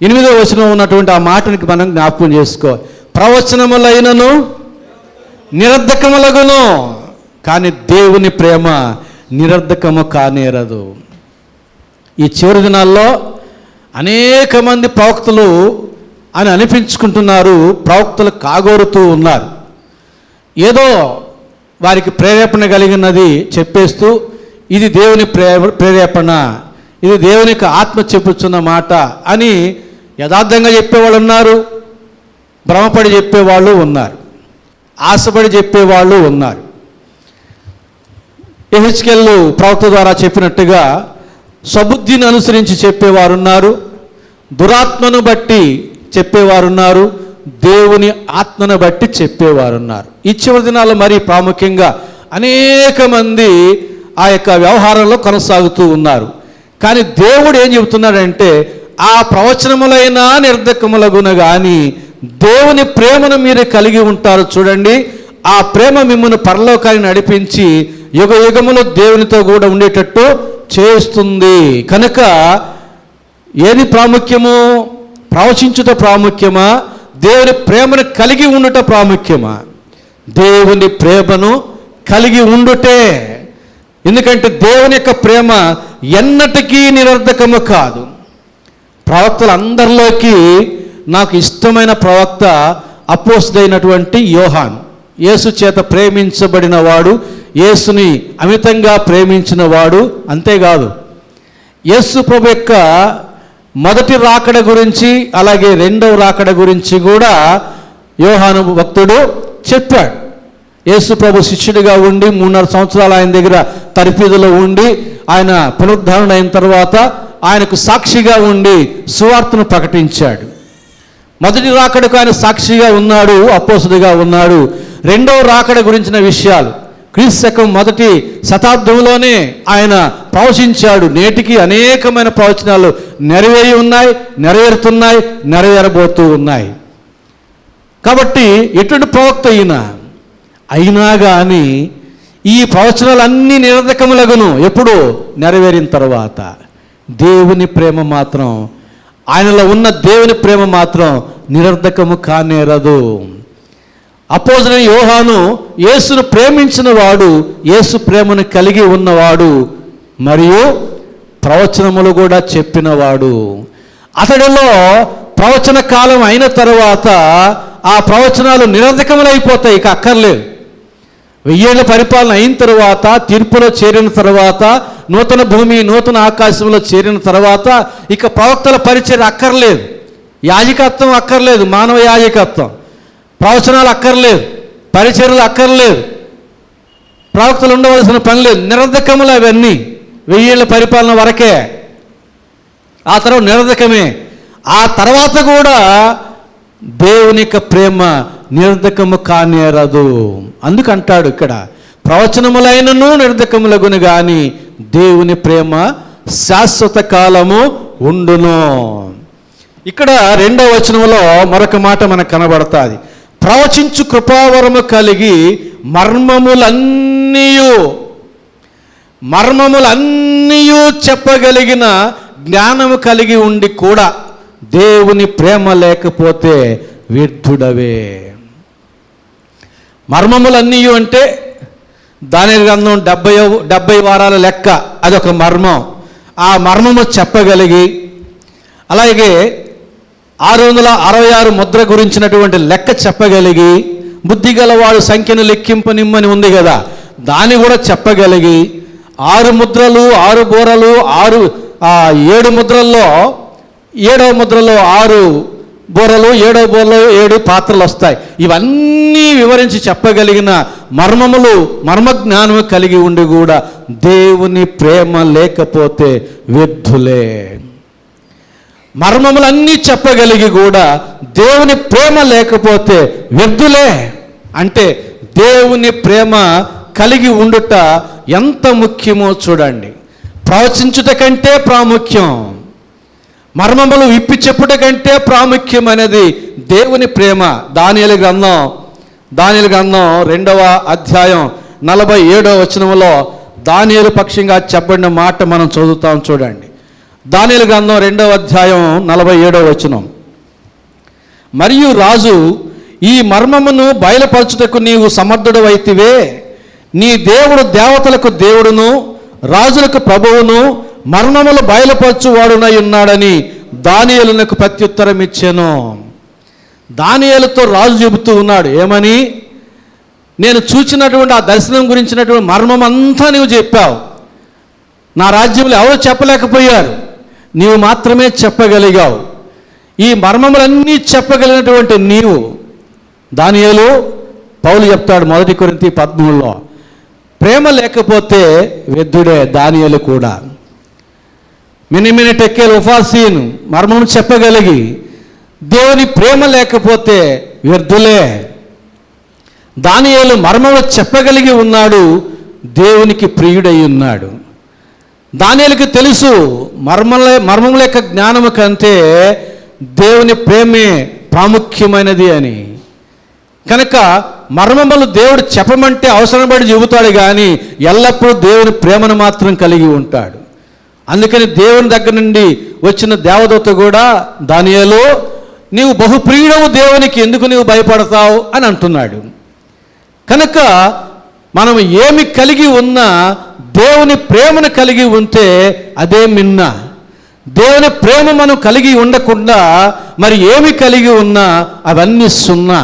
8వ వచనం ఉన్నటువంటి ఆ మాటనికి మనం జ్ఞాపకం చేసుకోవాలి. ప్రవచనములైనను నిరర్ధకములగును, కానీ దేవుని ప్రేమ నిరర్ధకము కానేరదు. ఈ చివరి దినాల్లో అనేక మంది ప్రవక్తలు అని అనిపించుకుంటున్నారు, ప్రవక్తలు కాగోరుతూ ఉన్నారు. ఏదో వారికి ప్రేరేపణ కలిగినది చెప్పేస్తూ ఇది దేవుని ప్రేరేపణ, ఇది దేవునికి ఆత్మ చెప్పుచున్న మాట అని యథార్థంగా చెప్పేవాళ్ళు ఉన్నారు, భ్రమపడి చెప్పేవాళ్ళు ఉన్నారు, ఆశపడి చెప్పేవాళ్ళు ఉన్నారు. యెహెజ్కేలు ప్రవక్త ద్వారా చెప్పినట్టుగా సబుద్ధిని అనుసరించి చెప్పేవారున్నారు, దురాత్మను బట్టి చెప్పేవారున్నారు, దేవుని ఆత్మను బట్టి చెప్పేవారున్నారు. ఈ చివరి దినాల్లో మరీ ప్రాముఖ్యంగా అనేక మంది ఆ యొక్క వ్యవహారంలో కొనసాగుతూ ఉన్నారు. కానీ దేవుడు ఏం చెబుతున్నాడంటే ఆ ప్రవచనములైనా నిర్ధకములగున కానీ దేవుని ప్రేమను మీరు కలిగి ఉంటారు చూడండి, ఆ ప్రేమ మిమ్మల్ని పరలోకాన్ని నడిపించి యుగ యుగములో దేవునితో కూడా ఉండేటట్టు చేస్తుంది. కనుక ఏది ప్రాముఖ్యము? ప్రవచించుట ప్రాముఖ్యమా, దేవుని ప్రేమను కలిగి ఉండుట ప్రాముఖ్యమా? దేవుని ప్రేమను కలిగి ఉండుటే. ఎందుకంటే దేవుని యొక్క ప్రేమ ఎన్నటికీ నిరర్ధకము కాదు. ప్రవక్తలందరిలోకి నాకు ఇష్టమైన ప్రవక్త అపోస్తలుడైనటువంటి యోహాను. యేసు చేత ప్రేమించబడిన వాడు, యేసుని అమితంగా ప్రేమించిన వాడు. అంతేకాదు, యేసు ప్రభు యొక్క మొదటి రాకడ గురించి అలాగే రెండవ రాకడ గురించి కూడా యోహాను భక్తుడు చెప్పాడు. యేసు ప్రభు శిష్యుడిగా ఉండి 3.5 సంవత్సరాలు ఆయన దగ్గర తరఫీదులో ఉండి ఆయన పునరుద్ధరణ అయిన తర్వాత ఆయనకు సాక్షిగా ఉండి సువార్తను ప్రకటించాడు. మొదటి రాకడకు ఆయన సాక్షిగా ఉన్నాడు, అపోస్తలుడిగా ఉన్నాడు. రెండవ రాకడ గురించిన విషయాలు క్రీస్తు శకం మొదటి శతాబ్దంలోనే ఆయన ప్రవచించాడు. నేటికి అనేకమైన ప్రవచనాలు నెరవేరి ఉన్నాయి, నెరవేరుతున్నాయి, నెరవేరబోతూ ఉన్నాయి. కాబట్టి ఎటువంటి ప్రవక్త అయినా కానీ ఈ ప్రవచనాలన్నీ నిరర్ధకములగును. ఎప్పుడు? నెరవేరిన తర్వాత. దేవుని ప్రేమ మాత్రం, ఆయనలో ఉన్న దేవుని ప్రేమ మాత్రం నిరర్ధకము కానేరదు. అపోస్తలుడైన యోహాను యేసును ప్రేమించిన వాడు, యేసు ప్రేమను కలిగి ఉన్నవాడు, మరియు ప్రవచనములు కూడా చెప్పినవాడు. అతడిలో ప్రవచన కాలం అయిన తర్వాత ఆ ప్రవచనాలు నిరర్ధకములైపోతాయి, ఇక అక్కర్లేదు. 1000 ఏళ్ల పరిపాలన అయిన తర్వాత, తీర్పులో చేరిన తర్వాత, నూతన భూమి నూతన ఆకాశంలో చేరిన తర్వాత ఇక ప్రవక్తల పరిచయం అక్కర్లేదు, యాజకత్వం అక్కర్లేదు, మానవ యాజకత్వం, ప్రవచనాలు అక్కర్లేదు, పరిచర్యలు అక్కర్లేదు, ప్రవక్తలు ఉండవలసిన పని లేదు. నిరర్ధకములు అవన్నీ 1000 ఏళ్ల పరిపాలన వరకే. ఆ తర్వాత నిరర్ధకమే. ఆ తర్వాత కూడా దేవుని యొక్క ప్రేమ నిరర్ధకము కానేరదు. అందుకంటాడు ఇక్కడ, ప్రవచనములైనను నిరర్ధకములగును కానీ దేవుని ప్రేమ శాశ్వత కాలము ఉండును. ఇక్కడ 2వ వచనంలో మరొక మాట మనకు కనబడుతుంది. ప్రవచించు కృపావరము కలిగి మర్మములన్నీయు చెప్పగలిగిన జ్ఞానము కలిగి ఉండి కూడా దేవుని ప్రేమ లేకపోతే వ్యర్థుడవే. మర్మములన్నీ అంటే దానియేలు గ్రంథం 70 వారాల లెక్క, అదొక మర్మం. ఆ మర్మము చెప్పగలిగి, అలాగే 666 ముద్ర గురించినటువంటి లెక్క చెప్పగలిగి, బుద్ధిగలవాడు సంఖ్యను లెక్కింపనిమ్మని ఉంది కదా, దాన్ని కూడా చెప్పగలిగి, 6 ముద్రలు 6 బోరలు 7 ముద్రల్లో 7వ ముద్రలో 6 బోరలు, 7వ బోరలో 7 పాత్రలు వస్తాయి. ఇవన్నీ వివరించి చెప్పగలిగిన మర్మజ్ఞానము కలిగి ఉండి కూడా దేవుని ప్రేమ లేకపోతే వ్యర్థులే. మర్మములన్నీ చెప్పగలిగి కూడా దేవుని ప్రేమ లేకపోతే వ్యర్థులే. అంటే దేవుని ప్రేమ కలిగి ఉండుట ఎంత ముఖ్యమో చూడండి. ప్రవచించుట కంటే ప్రాముఖ్యం, మర్మములు విప్పి చెప్పుట కంటే ప్రాముఖ్యం అనేది దేవుని ప్రేమ. దానియేలు గ్రంథం 2వ అధ్యాయం 47వ వచనంలో దానియేలు పక్షంగా చెప్పబడిన మాట మనం చదువుతాం చూడండి. దానియేలు గ్రంథం 2వ అధ్యాయం 47వ వచనం. మరియు రాజు ఈ మర్మమును బయలుపరచుటకు నీవు సమర్థుడవైతివే. నీ దేవుడు దేవతలకు దేవుడును రాజులకు ప్రభువును మర్మములు బయలుపరచువాడునై ఉన్నాడని దానియేలునకు ప్రత్యుత్తరం ఇచ్చాను. దానియేలుతో రాజు చెబుతూ ఉన్నాడు, ఏమని? నేను చూచినటువంటి ఆ దర్శనం గురించినటువంటి మర్మం అంతా నీవు చెప్పావు. నా రాజ్యంలో ఎవరు చెప్పలేకపోయారు, నీవు మాత్రమే చెప్పగలిగావు. ఈ మర్మములన్నీ చెప్పగలిగినటువంటి నీవు దానియేలు, పౌలు చెప్తాడు 1 కొరింథీ 13లో, ప్రేమ లేకపోతే వ్యర్థుడే దానియేలు కూడా. మినిమిని టెక్కేలు ఉఫాసీన్ మర్మం చెప్పగలిగి దేవుని ప్రేమ లేకపోతే వ్యర్థులే. దానియేలు మర్మము చెప్పగలిగి ఉన్నాడు, దేవునికి ప్రియుడై ఉన్నాడు. దానియేలుకి తెలుసు మర్మముల యొక్క జ్ఞానము కంటే దేవుని ప్రేమే ప్రాముఖ్యమైనది అని. కనుక మర్మములు దేవుడు చెప్పమంటే అవసరం పడి చెబుతాడు, కానీ ఎల్లప్పుడూ దేవుని ప్రేమను మాత్రం కలిగి ఉంటాడు. అందుకని దేవుని దగ్గర నుండి వచ్చిన దేవదూత కూడా దానియేలు, నీవు బహుప్రియుడవు దేవునికి, ఎందుకు నీవు భయపడతావు అని అంటున్నాడు. కనుక మనం ఏమి కలిగి ఉన్నా దేవుని ప్రేమను కలిగి ఉంటే అదే మిన్న. దేవుని ప్రేమ మనం కలిగి ఉండకుండా మరి ఏమి కలిగి ఉన్నా అవన్నీ సున్నా.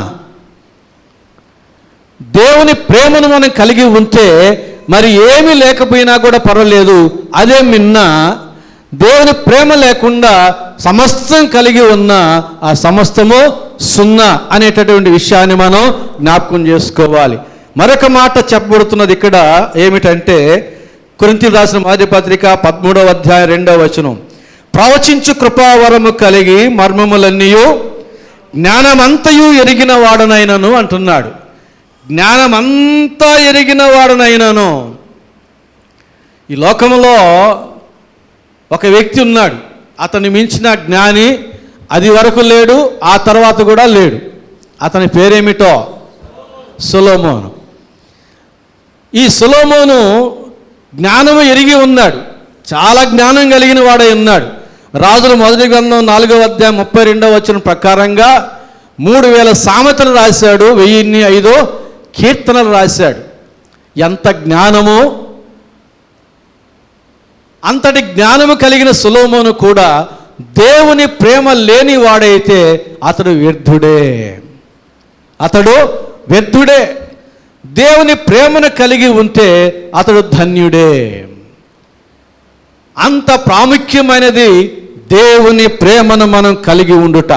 దేవుని ప్రేమను మనం కలిగి ఉంటే మరి ఏమీ లేకపోయినా కూడా పర్వాలేదు, అదే మిన్న. దేవుని ప్రేమ లేకుండా సమస్తం కలిగి ఉన్న ఆ సమస్తము సున్నా అనేటటువంటి విషయాన్ని మనం జ్ఞాపకం చేసుకోవాలి. మరొక మాట చెప్పబడుతున్నది ఇక్కడ ఏమిటంటే, కొరింథీయులకు రాసిన మొదటి పత్రిక 13వ అధ్యాయం 2వ వచనం, ప్రవచించు కృపావరము కలిగి మర్మములన్నీయు జ్ఞానమంతయు ఎరిగిన వాడనైనను అంటున్నాడు. జ్ఞానమంతా ఎరిగిన వాడనైనను. ఈ లోకంలో ఒక వ్యక్తి ఉన్నాడు, అతన్ని మించిన జ్ఞాని అది వరకు లేడు, ఆ తర్వాత కూడా లేడు. అతని పేరేమిటో సొలొమోను. ఈ సొలొమోను జ్ఞానము ఎరిగి ఉన్నాడు, చాలా జ్ఞానం కలిగిన వాడై ఉన్నాడు. రాజుల మొదటి గ్రంథం 4వ అధ్యాయం 32వ వచనం ప్రకారంగా 3000 సామెతలు రాశాడు, 1005 కీర్తనలు రాశాడు. ఎంత జ్ఞానము! అంతటి జ్ఞానము కలిగిన సొలొమోను కూడా దేవుని ప్రేమ లేని వాడైతే అతడు వ్యర్థుడే. అతడు వ్యర్థుడే. దేవుని ప్రేమను కలిగి ఉంటే అతడు ధన్యుడే. అంత ప్రాముఖ్యమైనది దేవుని ప్రేమను మనం కలిగి ఉండుట.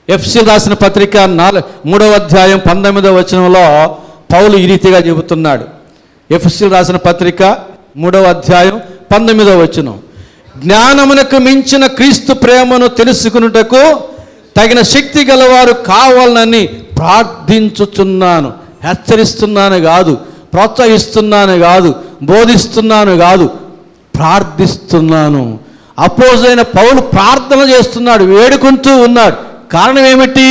ఎఫెసీయులకు రాసిన పత్రిక 3వ అధ్యాయం 19వ వచనంలో పౌలు ఈ రీతిగా చెబుతున్నాడు. ఎఫెసీయులకు రాసిన పత్రిక 3వ అధ్యాయం 19వ వచనం, జ్ఞానమునకు మించిన క్రీస్తు ప్రేమను తెలుసుకున్నటకు తగిన శక్తి గలవారు కావాలని ప్రార్థించుచున్నాను. హెచ్చరిస్తున్నాను కాదు, ప్రోత్సహిస్తున్నాను కాదు, బోధిస్తున్నాను కాదు, ప్రార్థిస్తున్నాను. అపోజైన పౌలు ప్రార్థన చేస్తున్నాడు, వేడుకుంటూ ఉన్నాడు. కారణం ఏమిటి?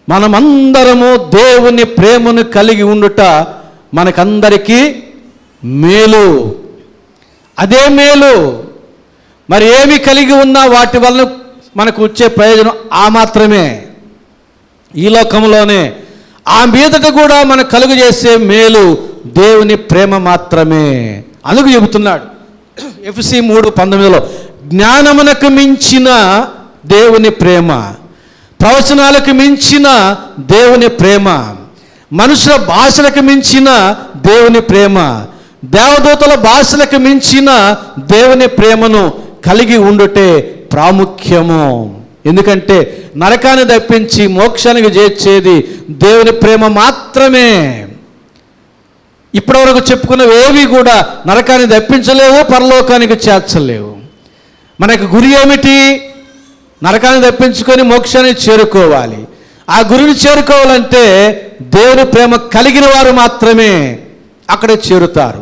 మనమందరము దేవుని ప్రేమను కలిగి ఉండుట మనకందరికీ మేలు. అదే మేలు. మరి ఏమి కలిగి ఉన్నా వాటి వలన మనకు వచ్చే ప్రయోజనం ఆ మాత్రమే, ఈ లోకంలోనే. ఆ మీదట కూడా మనకు కలుగు చేసే మేలు దేవుని ప్రేమ మాత్రమే. అందుకు చెబుతున్నాడు ఎఫెసీ 3:19లో, జ్ఞానమునకు మించిన దేవుని ప్రేమ, ప్రవచనాలకు మించిన దేవుని ప్రేమ, మనుషుల భాషలకు మించిన దేవుని ప్రేమ, దేవదూతల భాషలకు మించిన దేవుని ప్రేమను కలిగి ఉండుటే ప్రాముఖ్యము. ఎందుకంటే నరకాన్ని తప్పించి మోక్షానికి చేర్చేది దేవుని ప్రేమ మాత్రమే. ఇప్పటివరకు చెప్పుకున్నవేవి కూడా నరకాన్ని తప్పించలేవు, పరలోకానికి చేర్చలేవు. మనకు గురి ఏమిటి? నరకాన్ని తప్పించుకొని మోక్షాన్ని చేరుకోవాలి. ఆ గురిని చేరుకోవాలంటే దేవుని ప్రేమ కలిగిన వారు మాత్రమే అక్కడ చేరుతారు.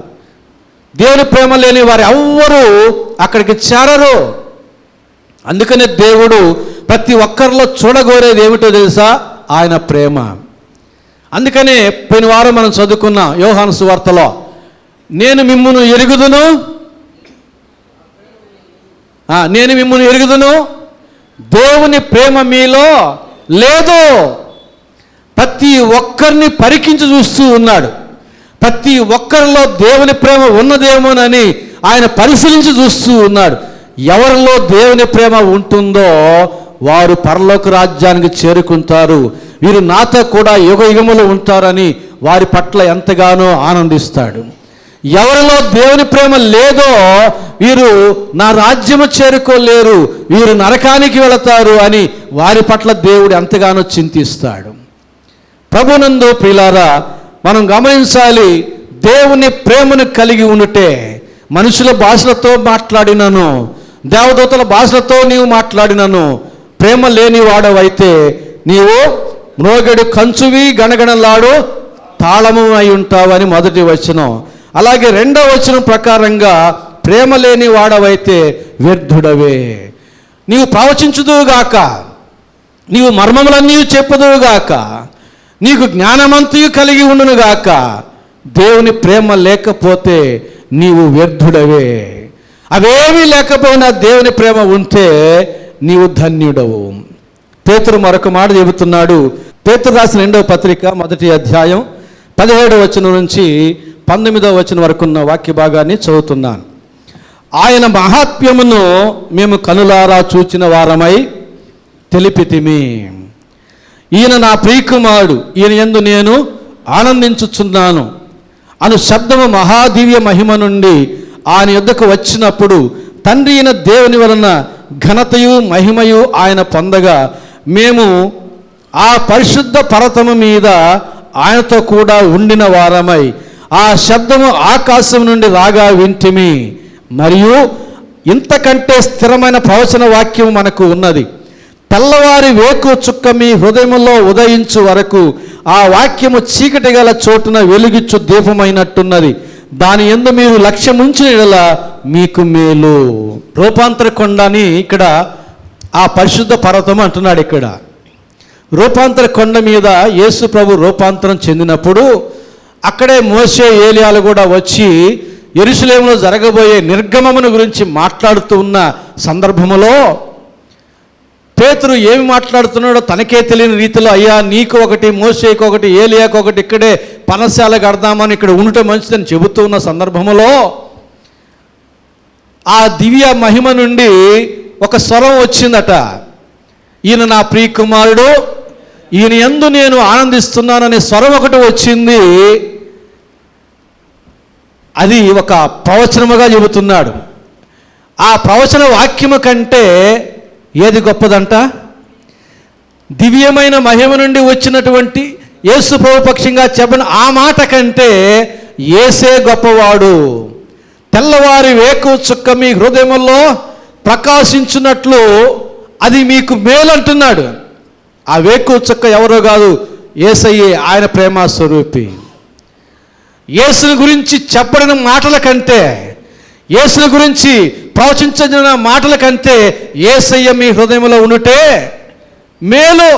దేవుని ప్రేమ లేని వారు ఎవ్వరూ అక్కడికి చేరరు. అందుకనే దేవుడు ప్రతి ఒక్కరిలో చూడగోరేది ఏమిటో తెలుసా? ఆయన ప్రేమ. అందుకనే పోయిన వారం మనం చదువుకున్నాం యోహాను సువార్తలో, నేను మిమ్మును ఎరుగుదును, దేవుని ప్రేమ మీలో లేదో ప్రతి ఒక్కరిని పరికించి చూస్తూ ఉన్నాడు. ప్రతి ఒక్కరిలో దేవుని ప్రేమ ఉన్నదేమోనని ఆయన పరిశీలించి చూస్తూ ఉన్నాడు. ఎవరిలో దేవుని ప్రేమ ఉంటుందో వారు పరలోక రాజ్యానికి చేరుకుంటారు, వీరు నాతో కూడా యుగ యుగములు ఉంటారని వారి పట్ల ఎంతగానో ఆనందిస్తాడు. ఎవరిలో దేవుని ప్రేమ లేదో వీరు నా రాజ్యము చేరుకోలేరు, వీరు నరకానికి వెళతారు అని వారి పట్ల దేవుడు ఎంతగానో చింతిస్తాడు. ప్రభునందు ప్రియులారా, మనం గమనించాలి, దేవుని ప్రేమను కలిగి ఉంటే మనుషుల భాషలతో మాట్లాడినను, దేవదూతల భాషలతో నీవు మాట్లాడినను, ప్రేమ లేని వాడవైతే నీవు మ్రోగెడు కంచువి గణగణలాడు తాళము అయి ఉంటావని మొదటి వచనం. అలాగే రెండవ వచనం ప్రకారంగా ప్రేమ లేని వాడవైతే వ్యర్థుడవే. నీవు ప్రవచించుదువుగాక, నీవు మర్మములన్నీ చెప్పుదువుగాక, నీకు జ్ఞానమంతయు కలిగి ఉండునుగాక, దేవుని ప్రేమ లేకపోతే నీవు వ్యర్థుడవే. అవేమీ లేకపోయినా దేవుని ప్రేమ ఉంటే నీవు ధన్యుడవు. పేతురు మరొక మాట చెబుతున్నాడు. పేతురు రాసిన 2వ పత్రిక 1వ అధ్యాయం 17వ వచనం నుంచి 19వ వచనం వరకు ఉన్న వాక్య భాగాన్ని చదువుతున్నాను. ఆయన మహాత్మ్యమును మేము కనులారా చూచిన వారమై తెలిపితిమి. ఈయన నా ప్రియకుమారుడు, ఈయన యందు నేను ఆనందించుచున్నాను అను శబ్దము మహాదివ్య మహిమ నుండి ఆయన యొద్దకు వచ్చినప్పుడు తండ్రి అయిన దేవుని వలన ఘనతయు మహిమయు ఆయన పొందగా మేము ఆ పరిశుద్ధ పర్వతము మీద ఆయనతో కూడా ఉండిన వారమై ఆ శబ్దము ఆకాశం నుండి రాగా వింటిమి. మరియు ఇంతకంటే స్థిరమైన ప్రవచన వాక్యం మనకు ఉన్నది. తెల్లవారి వేకు చుక్క మీ హృదయములో ఉదయించు వరకు ఆ వాక్యము చీకటి గల చోటున వెలుగిచ్చు దీపమైనట్టున్నది. దాని యందు మీరు లక్ష్యముంచిన యెడల మీకు మేలు. రూపాంతర కొండని ఇక్కడ ఆ పరిశుద్ధ పర్వతం అంటున్నాడు. ఇక్కడ రూపాంతర కొండ మీద యేసు ప్రభు రూపాంతరం చెందినప్పుడు అక్కడే మోషే ఏలియాలు కూడా వచ్చి యెరూషలేములో జరగబోయే నిర్గమమును గురించి మాట్లాడుతూ ఉన్న సందర్భములో పేతురు ఏమి మాట్లాడుతున్నాడో తనకే తెలియని రీతిలో, అయ్యా నీకు ఒకటి, మోషేకు ఒకటి, ఏలియాకు ఒకటి, ఇక్కడే పనశాల కడదామని ఇక్కడ ఉండటం మంచిదని చెబుతూ ఉన్న సందర్భములో ఆ దివ్య మహిమ నుండి ఒక స్వరం వచ్చిందట. ఈయన నా ప్రియకుమారుడు, ఈయన యందు నేను ఆనందిస్తున్నాననే స్వరం ఒకటి వచ్చింది. అది ఒక ప్రవచనముగా చెబుతున్నాడు. ఆ ప్రవచన వాక్యము కంటే ఏది గొప్పదంట? దివ్యమైన మహిమ నుండి వచ్చినటువంటి యేసు ప్రభు పక్షంగా చెప్పిన ఆ మాట కంటే యేసే గొప్పవాడు. తెల్లవారి వేకు చుక్క మీ హృదయములో ప్రకాశించున్నట్లు అది మీకు మేలు అంటున్నాడు. ఆ వేకు చుక్క ఎవరో కాదు, యేసయ్యే, ఆయన ప్రేమ స్వరూపి. యేసుని గురించి చెప్పడిన మాటల కంటే, యేసుని గురించి ప్రవచించిన మాటల కంటే యేసయ్య మీ హృదయంలో ఉండుటే మేలు.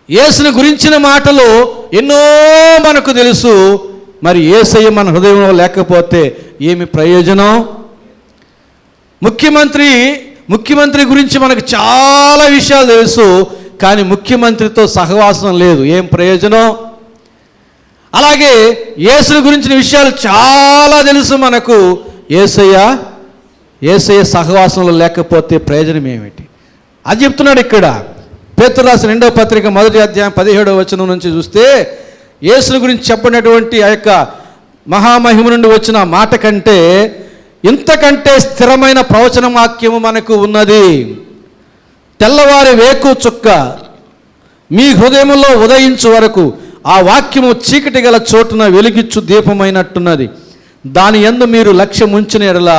యేసుని గురించిన మాటలు ఎన్నో మనకు తెలుసు, మరి యేసయ్య మన హృదయంలో లేకపోతే ఏమి ప్రయోజనం? ముఖ్యమంత్రి గురించి మనకు చాలా విషయాలు తెలుసు, కానీ ముఖ్యమంత్రితో సహవాసం లేదు, ఏం ప్రయోజనం? అలాగే యేసుని గురించిన విషయాలు చాలా తెలుసు మనకు, యేసయ్య సహవాసంలో లేకపోతే ప్రయోజనం ఏమిటి? అది చెప్తున్నాడు ఇక్కడ. పేతురు రాసిన 2వ పత్రిక 1వ అధ్యాయం 17వ వచనం నుంచి చూస్తే యేసుని గురించి చెప్పినటువంటి ఆ యొక్క మహామహిమ నుండి వచ్చిన మాట కంటే ఇంతకంటే స్థిరమైన ప్రవచన వాక్యము మనకు ఉన్నది. తెల్లవారి వేకు చుక్క మీ హృదయములో ఉదయించు వరకు ఆ వాక్యము చీకటి గల చోటున వెలిగిచ్చు దీపమైనట్టున్నది. దాని యందు మీరు లక్ష్యం ఉంచిన యెడల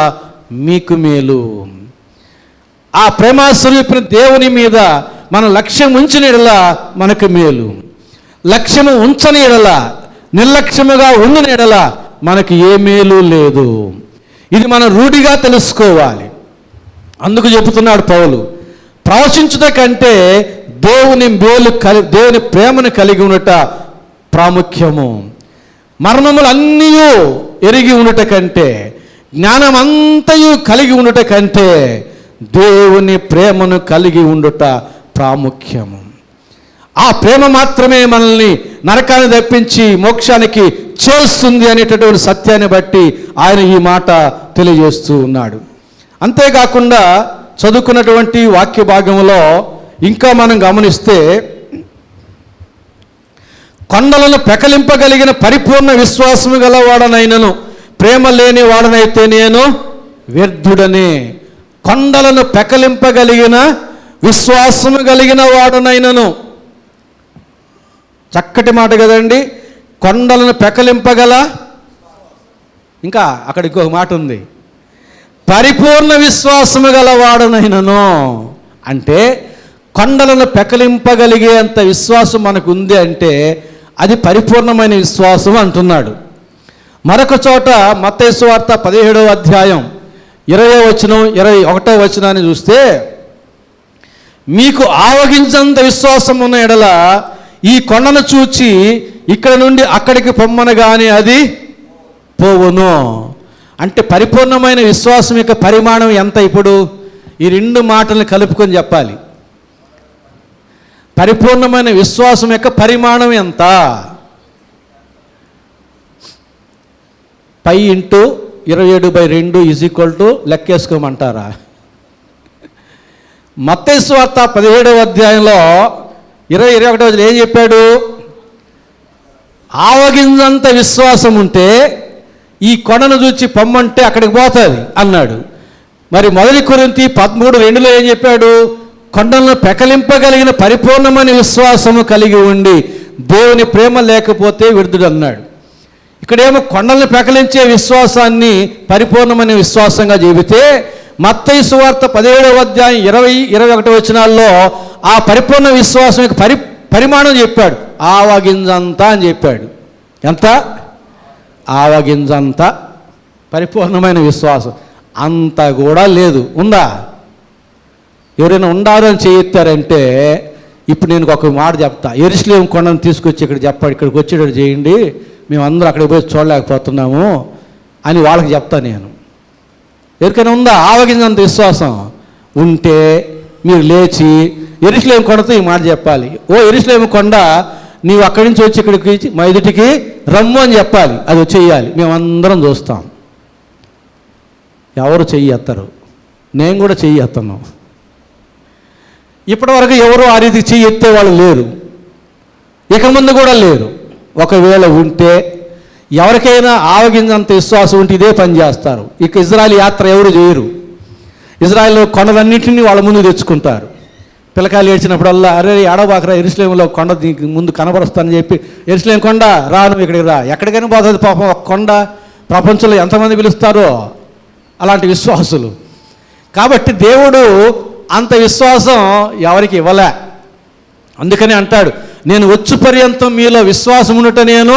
మీకు మేలు. ఆ ప్రేమాస్వరూపిన దేవుని మీద మన లక్ష్యం ఉంచిన యెడల మనకు మేలు. లక్ష్యము ఉంచని యెడల, నిర్లక్ష్యముగా ఉండిన యెడల మనకు ఏ మేలు లేదు. ఇది మనం రూఢిగా తెలుసుకోవాలి. అందుకు చెబుతున్నాడు పౌలు, ప్రవచించుట కంటే దేవుని ప్రేమను కలిగి ఉండట ప్రాముఖ్యము. మర్మములన్నీ ఎరిగి ఉండుట కంటే, జ్ఞానమంతయు కలిగి ఉండుట కంటే దేవుని ప్రేమను కలిగి ఉండుట ప్రాముఖ్యము. ఆ ప్రేమ మాత్రమే మనల్ని నరకాన్ని తప్పించి మోక్షానికి చేస్తుంది అనేటటువంటి సత్యాన్ని బట్టి ఆయన ఈ మాట తెలియజేస్తూ ఉన్నాడు. అంతేకాకుండా చదువుకున్నటువంటి వాక్య భాగంలో ఇంకా మనం గమనిస్తే, కొండలను పెకలింపగలిగిన పరిపూర్ణ విశ్వాసము గలవాడనైనను ప్రేమ లేని వాడనైతే నేను వ్యర్థుడనే. కొండలను పెకలింపగలిగిన విశ్వాసము కలిగిన వాడనైనను. చక్కటి మాట కదండి. కొండలను పెకలింపగల, ఇంకా అక్కడ ఇంకొక మాట ఉంది, పరిపూర్ణ విశ్వాసము గలవాడనైనను. అంటే కొండలను పెకలింపగలిగే అంత విశ్వాసం మనకు ఉంది అంటే అది పరిపూర్ణమైన విశ్వాసం అంటున్నాడు. మరొక చోట మత్తయి సువార్త 17వ అధ్యాయం 20వ వచనం 21వ వచనాన్ని చూస్తే, మీకు ఆవగించంత విశ్వాసం ఉన్న ఎడల ఈ కొండను చూచి ఇక్కడ నుండి అక్కడికి పొమ్మనగానే అది పోవును. అంటే పరిపూర్ణమైన విశ్వాసం యొక్క పరిమాణం ఎంత? ఇప్పుడు ఈ రెండు మాటలను కలుపుకొని చెప్పాలి. పరిపూర్ణమైన విశ్వాసం యొక్క పరిమాణం ఎంత? పై ఇంటూ 27/2 లెక్కేసుకోమంటారా? మత్తయి సువార్త 17వ అధ్యాయంలో 21వ ఏం చెప్పాడు? ఆవగింజంత విశ్వాసం ఉంటే ఈ కొండను చూచి పొమ్మంటే అక్కడికి పోతుంది అన్నాడు. మరి మొదటి కొరింథీ 13:2 ఏం చెప్పాడు? కొండలను పెకలింపగలిగిన పరిపూర్ణమైన విశ్వాసము కలిగి ఉండి దేవుని ప్రేమ లేకపోతే వ్యర్థుడు అన్నాడు. ఇక్కడేమో కొండలను పెకలించే విశ్వాసాన్ని పరిపూర్ణమైన విశ్వాసంగా చెబితే, మత్తయి సువార్త 17వ అధ్యాయం 20-21 వచనాల్లో ఆ పరిపూర్ణ విశ్వాసం యొక్క పరిమాణం చెప్పాడు. ఆవగింజంతా అని చెప్పాడు. ఎంత? ఆవగింజంత పరిపూర్ణమైన విశ్వాసం. అంత కూడా లేదు. ఉందా? ఎవరైనా ఉండారు అని చేయెత్తారంటే, ఇప్పుడు నేను ఒక మాట చెప్తా. యెరూషలేము కొండను తీసుకొచ్చి ఇక్కడికి వచ్చేటట్టు చేయండి, మేమందరూ అక్కడికి పోయి చూడలేకపోతున్నాము అని వాళ్ళకి చెప్తా నేను. ఎవరికైనా ఉందా ఆవగింజంత విశ్వాసం? ఉంటే మీరు లేచి యెరూషలేము కొండతో ఈ మాట చెప్పాలి. ఓ యెరూషలేము కొండ, నీవు అక్కడి నుంచి వచ్చి ఇక్కడికి మా ఎదుటికి రమ్ము అని చెప్పాలి. అది వచ్చేయాలి, మేమందరం చూస్తాం. ఎవరు చెయ్యి ఎత్తరు. నేను కూడా చెయ్యి ఎత్తను. ఇప్పటివరకు ఎవరు ఆ రీతికి చెయ్యి ఎత్తేవాళ్ళు లేరు, ఇక ముందు కూడా లేరు. ఒకవేళ ఉంటే ఎవరికైనా ఆవగింజంత విశ్వాసం ఉంటే ఇదే పని చేస్తారు. ఇక ఇజ్రాయెల్ యాత్ర ఎవరు చేయరు. ఇజ్రాయెల్లో కొండలన్నింటినీ వాళ్ళ ముందు తెచ్చుకుంటారు. పిల్లకాయలు ఏడ్చినప్పుడల్లా, అరే ఏడవబాకరా, యెరూషలేములో కొండ నీకు ముందు కనబరుస్తానని చెప్పి, యెరూషలేం కొండ రాను ఇక్కడికి రా, ఎక్కడికైనా పోతుంది పాపం. ఒక కొండ ప్రపంచంలో ఎంతమంది పిలుస్తారో అలాంటి విశ్వాసులు. కాబట్టి దేవుడు అంత విశ్వాసం ఎవరికి ఇవ్వలే. అందుకని అంటాడు, నేను వచ్చు పర్యంతం మీలో విశ్వాసం ఉండట నేను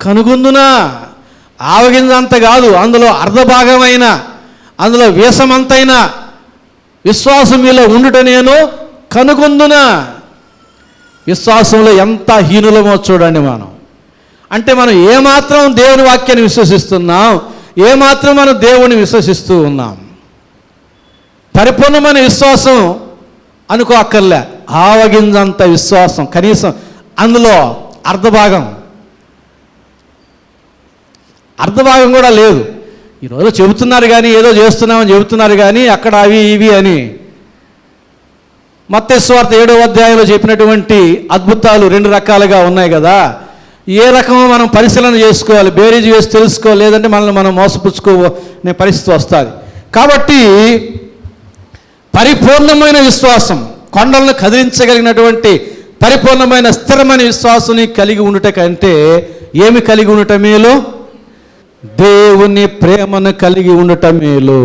కనుగొందునా. ఆవగింజంత కాదు, అందులో అర్ధభాగమైన, అందులో వీసమంతైన విశ్వాసం మీలో ఉండుట నేను కనుగొందునా. విశ్వాసంలో ఎంత హీనులమో చూడండి మనం. అంటే మనం ఏమాత్రం దేవుని వాక్యాన్ని విశ్వసిస్తున్నాం, ఏమాత్రం మనం దేవుని విశ్వసిస్తూ ఉన్నాం. పరిపూర్ణమైన విశ్వాసం అనుకో అక్కర్లే, ఆవగింజంత విశ్వాసం, కనీసం అందులో అర్ధభాగం కూడా లేదు. ఈరోజు చెబుతున్నారు కానీ, ఏదో చేస్తున్నామని చెబుతున్నారు కానీ, అక్కడ అవి ఇవి అని. మత్తయి సువార్త 7వ అధ్యాయంలో చెప్పినటువంటి అద్భుతాలు 2 రకాలుగా ఉన్నాయి కదా. ఏ రకమో మనం పరిశీలన చేసుకోవాలి, బేరీజు వేసి తెలుసుకోవాలి, లేదంటే మనల్ని మనం మోసపుచ్చుకోనే పరిస్థితి వస్తుంది. కాబట్టి పరిపూర్ణమైన విశ్వాసం, కొండలను కదిలించగలిగినటువంటి పరిపూర్ణమైన స్థిరమైన విశ్వాసాన్ని కలిగి ఉండుట కంటే ఏమి కలిగి ఉండట మేలు? దేవుని ప్రేమను కలిగి ఉండటం మేలు.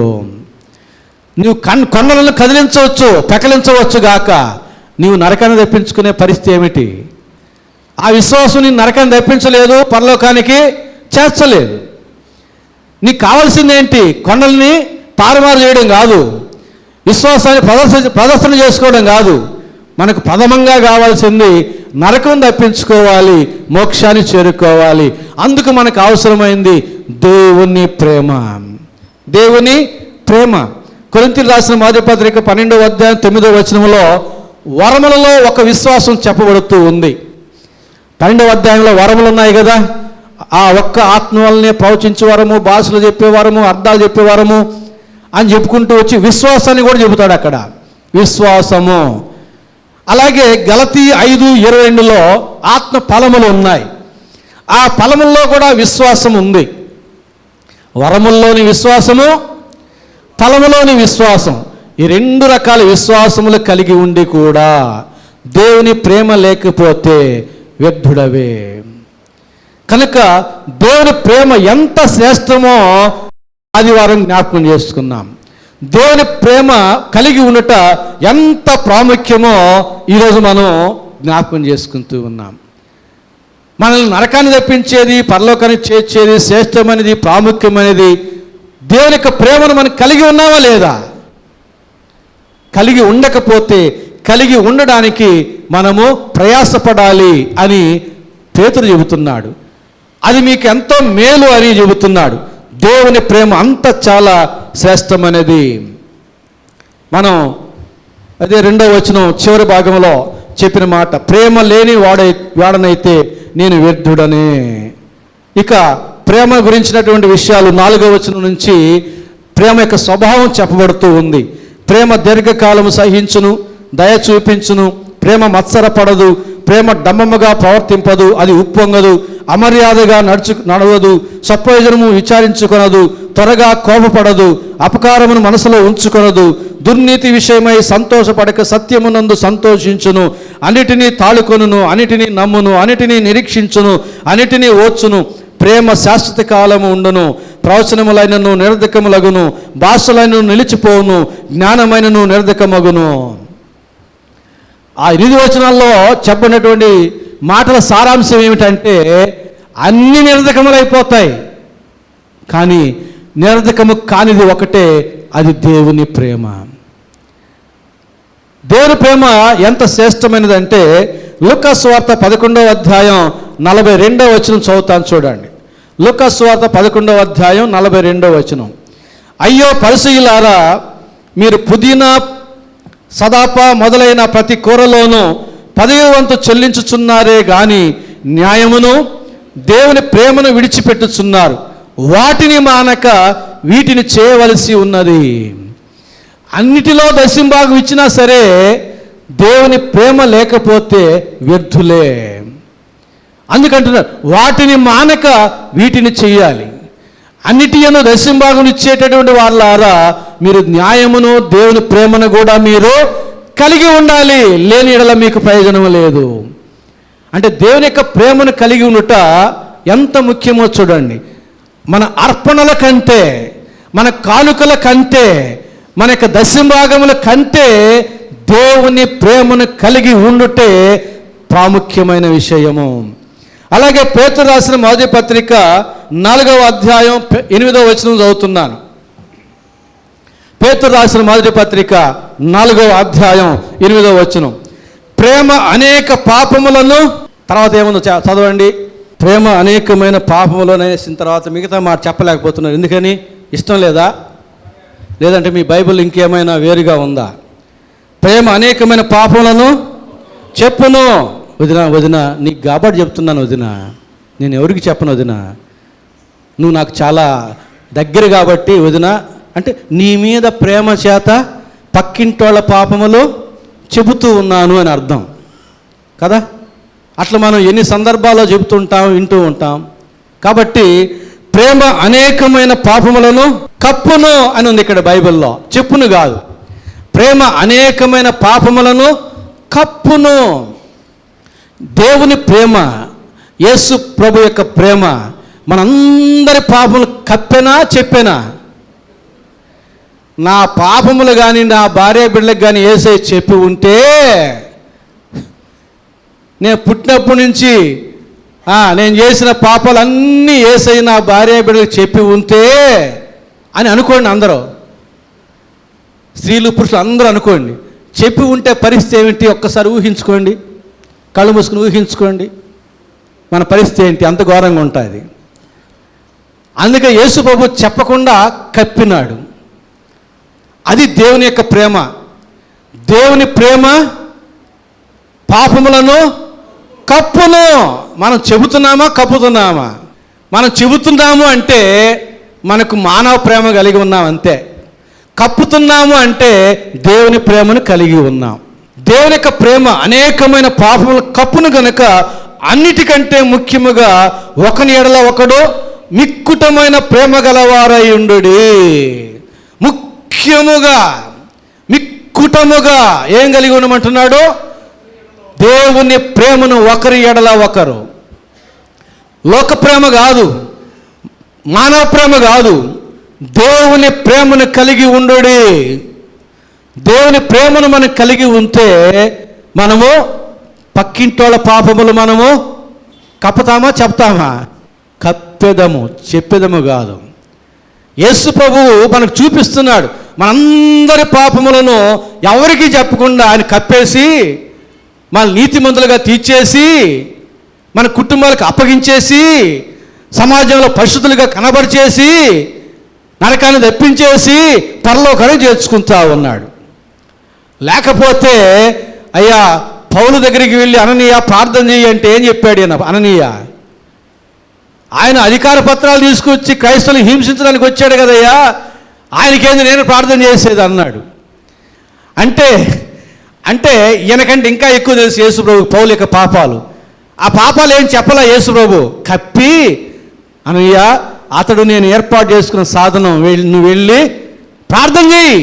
నువ్వు కొండలను కదిలించవచ్చు, పెకలించవచ్చు గాక, నీవు నరకాన్ని తప్పించుకునే పరిస్థితి ఏమిటి? ఆ విశ్వాసం నీ నరకాన్ని తప్పించలేదు, పరలోకానికి చేర్చలేదు. నీకు కావాల్సింది ఏంటి? కొండల్ని తారుమారు చేయడం కాదు, విశ్వాసాన్ని ప్రదర్శన చేసుకోవడం కాదు. మనకు ప్రథమంగా కావాల్సింది నరకం తప్పించుకోవాలి, మోక్షాన్ని చేరుకోవాలి. అందుకు మనకు అవసరమైంది దేవుని ప్రేమ. దేవుని ప్రేమ. కొరింథీయులకు రాసిన మొదటి పత్రిక 12వ అధ్యాయం 9వ వచనంలో వరములలో ఒక విశ్వాసం చెప్పబడుతూ ఉంది. 12వ అధ్యాయంలో వరములు ఉన్నాయి కదా, ఆ ఒక్క ఆత్మ వల్లనే ప్రవచించే వరము, భాషలు చెప్పేవారము, అర్థాలు చెప్పేవారము అని చెప్పుకుంటూ వచ్చి విశ్వాసాన్ని కూడా చెబుతాడు అక్కడ, విశ్వాసము. అలాగే గలతీ 5:22లో ఆత్మ ఫలములు ఉన్నాయి. ఆ ఫలముల్లో కూడా విశ్వాసం ఉంది. వరముల్లోని విశ్వాసము, ఫలములోని విశ్వాసం, ఈ 2 రకాల విశ్వాసములు కలిగి ఉండి కూడా దేవుని ప్రేమ లేకపోతే వ్యర్థుడవే. కనుక దేవుని ప్రేమ ఎంత శ్రేష్టమో ఆదివారం జ్ఞాపకం చేసుకున్నాం. దేవుని ప్రేమ కలిగి ఉండట ఎంత ప్రాముఖ్యమో ఈరోజు మనం జ్ఞాపకం చేసుకుంటూ ఉన్నాం. మనల్ని నరకాన్ని తప్పించేది, పరలోకాన్ని చేర్చేది, శ్రేష్టమైనది, ప్రాముఖ్యమైనది దేవుని యొక్క ప్రేమను మనం కలిగి ఉన్నామా లేదా? కలిగి ఉండకపోతే కలిగి ఉండడానికి మనము ప్రయాసపడాలి అని పేతురు చెబుతున్నాడు. అది మీకు ఎంతో మేలు అని చెబుతున్నాడు. దేవుని ప్రేమ అంత చాలా శ్రేష్టమైనది. మనం అదే 2వ వచనం చివరి భాగంలో చెప్పిన మాట, ప్రేమ లేని వాడనైతే నేను వ్యర్థుడనే. ఇక ప్రేమ గురించినటువంటి విషయాలు 4వ వచనం నుంచి ప్రేమ యొక్క స్వభావం చెప్పబడుతూ ఉంది. ప్రేమ దీర్ఘకాలము సహించును, దయ చూపించును, ప్రేమ మత్సరపడదు, ప్రేమ డంబముగా ప్రవర్తింపదు, అది ఉప్పొంగదు, అమర్యాదగా నడవదు, స్వప్రయోజనము విచారించుకొనదు, త్వరగా కోపపడదు, అపకారమును మనసులో ఉంచుకొనదు, దుర్నీతి విషయమై సంతోషపడక సత్యమునందు సంతోషించును, అన్నిటినీ తాళుకొనును, అన్నిటినీ నమ్మును, అన్నిటినీ నిరీక్షించును, అన్నిటినీ ఓర్చును. ప్రేమ శాశ్వత కాలము ఉండును, ప్రవచనములైనను నిరర్ధకములగును, భాషలైనను నిలిచిపోవును, జ్ఞానమైనను నిరర్ధకమగును. ఆ 8 వచనాల్లో చెప్పినటువంటి మాటల సారాంశం ఏమిటంటే అన్ని నిరర్ధకములైపోతాయి, కానీ నిరర్ధకము కానిది ఒకటే, అది దేవుని ప్రేమ. దేవుని ప్రేమ ఎంత శ్రేష్టమైనదంటే లూకా సువార్త 11వ అధ్యాయం 42వ వచనం చదువుతాను చూడండి. లూకా సువార్త 11వ అధ్యాయం 42వ వచనం. అయ్యో పరిసయ్యులారా, మీరు పుదీనా, సదాప మొదలైన ప్రతి కూరలోనూ 10వ వంతు చెల్లించుచున్నారే గాని న్యాయమును దేవుని ప్రేమను విడిచిపెట్టుచున్నారు. వాటిని మానక వీటిని చేయవలసి ఉన్నది. అన్నిటిలో దశంభాగం ఇచ్చినా సరే దేవుని ప్రేమ లేకపోతే వ్యర్థులే. అందుకంటున్నారు వాటిని మానక వీటిని చెయ్యాలి. అన్నిటిను దశంభాగం ఇచ్చేటటువంటి వాళ్ళారా మీరు న్యాయమును దేవుని ప్రేమను కూడా మీరు కలిగి ఉండాలి, లేని ఎడల మీకు ప్రయోజనం లేదు. అంటే దేవుని యొక్క ప్రేమను కలిగి ఉండుట ఎంత ముఖ్యమో చూడండి. మన అర్పణల కంటే, మన కానుకల కంటే, మన యొక్క దశంభాగముల కంటే దేవుని ప్రేమను కలిగి ఉండుటే ప్రాముఖ్యమైన విషయము. అలాగే పేతురు రాసిన మొదటి పత్రిక 4వ అధ్యాయం 8వ వచనం చదువుతున్నాను. పేతురు రాసిన మొదటి పత్రిక 4వ అధ్యాయం 8వ వచనం. ప్రేమ అనేక పాపములను, తర్వాత ఏముందో చదవండి. ప్రేమ అనేకమైన పాపములను అనేసిన తర్వాత మిగతా మాట చెప్పలేకపోతున్నారు. ఎందుకని? ఇష్టం లేదా? లేదంటే మీ బైబిల్ ఇంకేమైనా వేరుగా ఉందా? ప్రేమ అనేకమైన పాపములను చెప్పును. వదిన నీకు కాబట్టి చెప్తున్నాను వదిన, నేను ఎవరికి చెప్పను వదిన, నువ్వు నాకు చాలా దగ్గర కాబట్టి వదిన, అంటే నీ మీద ప్రేమ చేత పక్కింటోళ్ళ పాపములు చెబుతూ ఉన్నాను అని అర్థం కదా. అట్లా మనం ఎన్ని సందర్భాల్లో చెబుతుంటాం, వింటూ ఉంటాం. కాబట్టి ప్రేమ అనేకమైన పాపములను కప్పును అని ఉంది ఇక్కడ బైబిల్లో, చెప్పును కాదు. ప్రేమ అనేకమైన పాపములను కప్పును. దేవుని ప్రేమ, యేసు ప్రభు యొక్క ప్రేమ మనందరి పాపములు కప్పెనా చెప్పేనా? నా పాపములు కానీ నా భార్య బిడ్డలకు కానీ యేసయ్య చెప్పి ఉంటే, నేను పుట్టినప్పటి నుంచి నేను చేసిన పాపాలన్నీ యేసయ్య నా భార్య బిడ్డలకు చెప్పి ఉంటే అని అనుకోండి. అందరూ స్త్రీలు పురుషులు అందరూ అనుకోండి. చెప్పి ఉంటే పరిస్థితి ఏమిటి ఒక్కసారి ఊహించుకోండి. కళ్ళు మూసుకుని ఊహించుకోండి మన పరిస్థితి ఏంటి, అంత ఘోరంగా ఉంటుంది. అందుకే యేసు ప్రభు చెప్పకుండా కప్పినాడు. అది దేవుని యొక్క ప్రేమ. దేవుని ప్రేమ పాపములను కప్పును. మనం చెబుతున్నామా కప్పుతున్నామా? మనం చెబుతున్నాము అంటే మనకు మానవ ప్రేమ కలిగి ఉన్నాం అంతే. కప్పుతున్నాము అంటే దేవుని ప్రేమను కలిగి ఉన్నాం. దేవుని యొక్క ప్రేమ అనేకమైన పాపముల కప్పును గనుక అన్నిటికంటే ముఖ్యముగా ఒకని ఎడల ఒకడు మిక్కుటమైన ప్రేమ గలవారై ఉండుడి. ముఖ్యముగా మిక్కుటముగా ఏం కలిగి ఉండమంటున్నాడు? దేవుని ప్రేమను ఒకరి ఎడల ఒకరు. లోక ప్రేమ కాదు, మానవ ప్రేమ కాదు, దేవుని ప్రేమను కలిగి ఉండుడి. దేవుని ప్రేమను మనం కలిగి ఉంటే మనము పక్కింటోళ్ళ పాపములు మనము కప్పుతామా చెప్తామా? కప్పెదము, చెప్పెదము కాదు. యేసు ప్రభువు మనకు చూపిస్తున్నాడు. మనందరి పాపములను ఎవరికి చెప్పకుండా ఆయన కప్పేసి మన నీతిమంతులుగా తీర్చేసి మన కుటుంబాలకు అప్పగించేసి సమాజంలో పరిశుద్ధులుగా కనబరిచేసి నరకాన్ని తప్పించేసి పరలోకానికి చేర్చుకుంటా ఉన్నాడు. లేకపోతే అయ్యా పౌలు దగ్గరికి వెళ్ళి అననీయ ప్రార్థన చేయి అంటే ఏం చెప్పాడు ఈయన? అననీయ ఆయన అధికార పత్రాలు తీసుకొచ్చి క్రైస్తవులు హింసించడానికి వచ్చాడు కదయ్యా, ఆయనకేంది నేను ప్రార్థన చేసేది అన్నాడు. అంటే అంటే ఈయనకంటే ఇంకా ఎక్కువ తెలుసు యేసుప్రభు పౌలు యొక్క పాపాలు. ఆ పాపాలు ఏం చెప్పలా యేసుప్రభు, కప్పి అనయ్య అతడు నేను ఏర్పాటు చేసుకున్న సాధనం నువ్వు వెళ్ళి ప్రార్థన చేయి.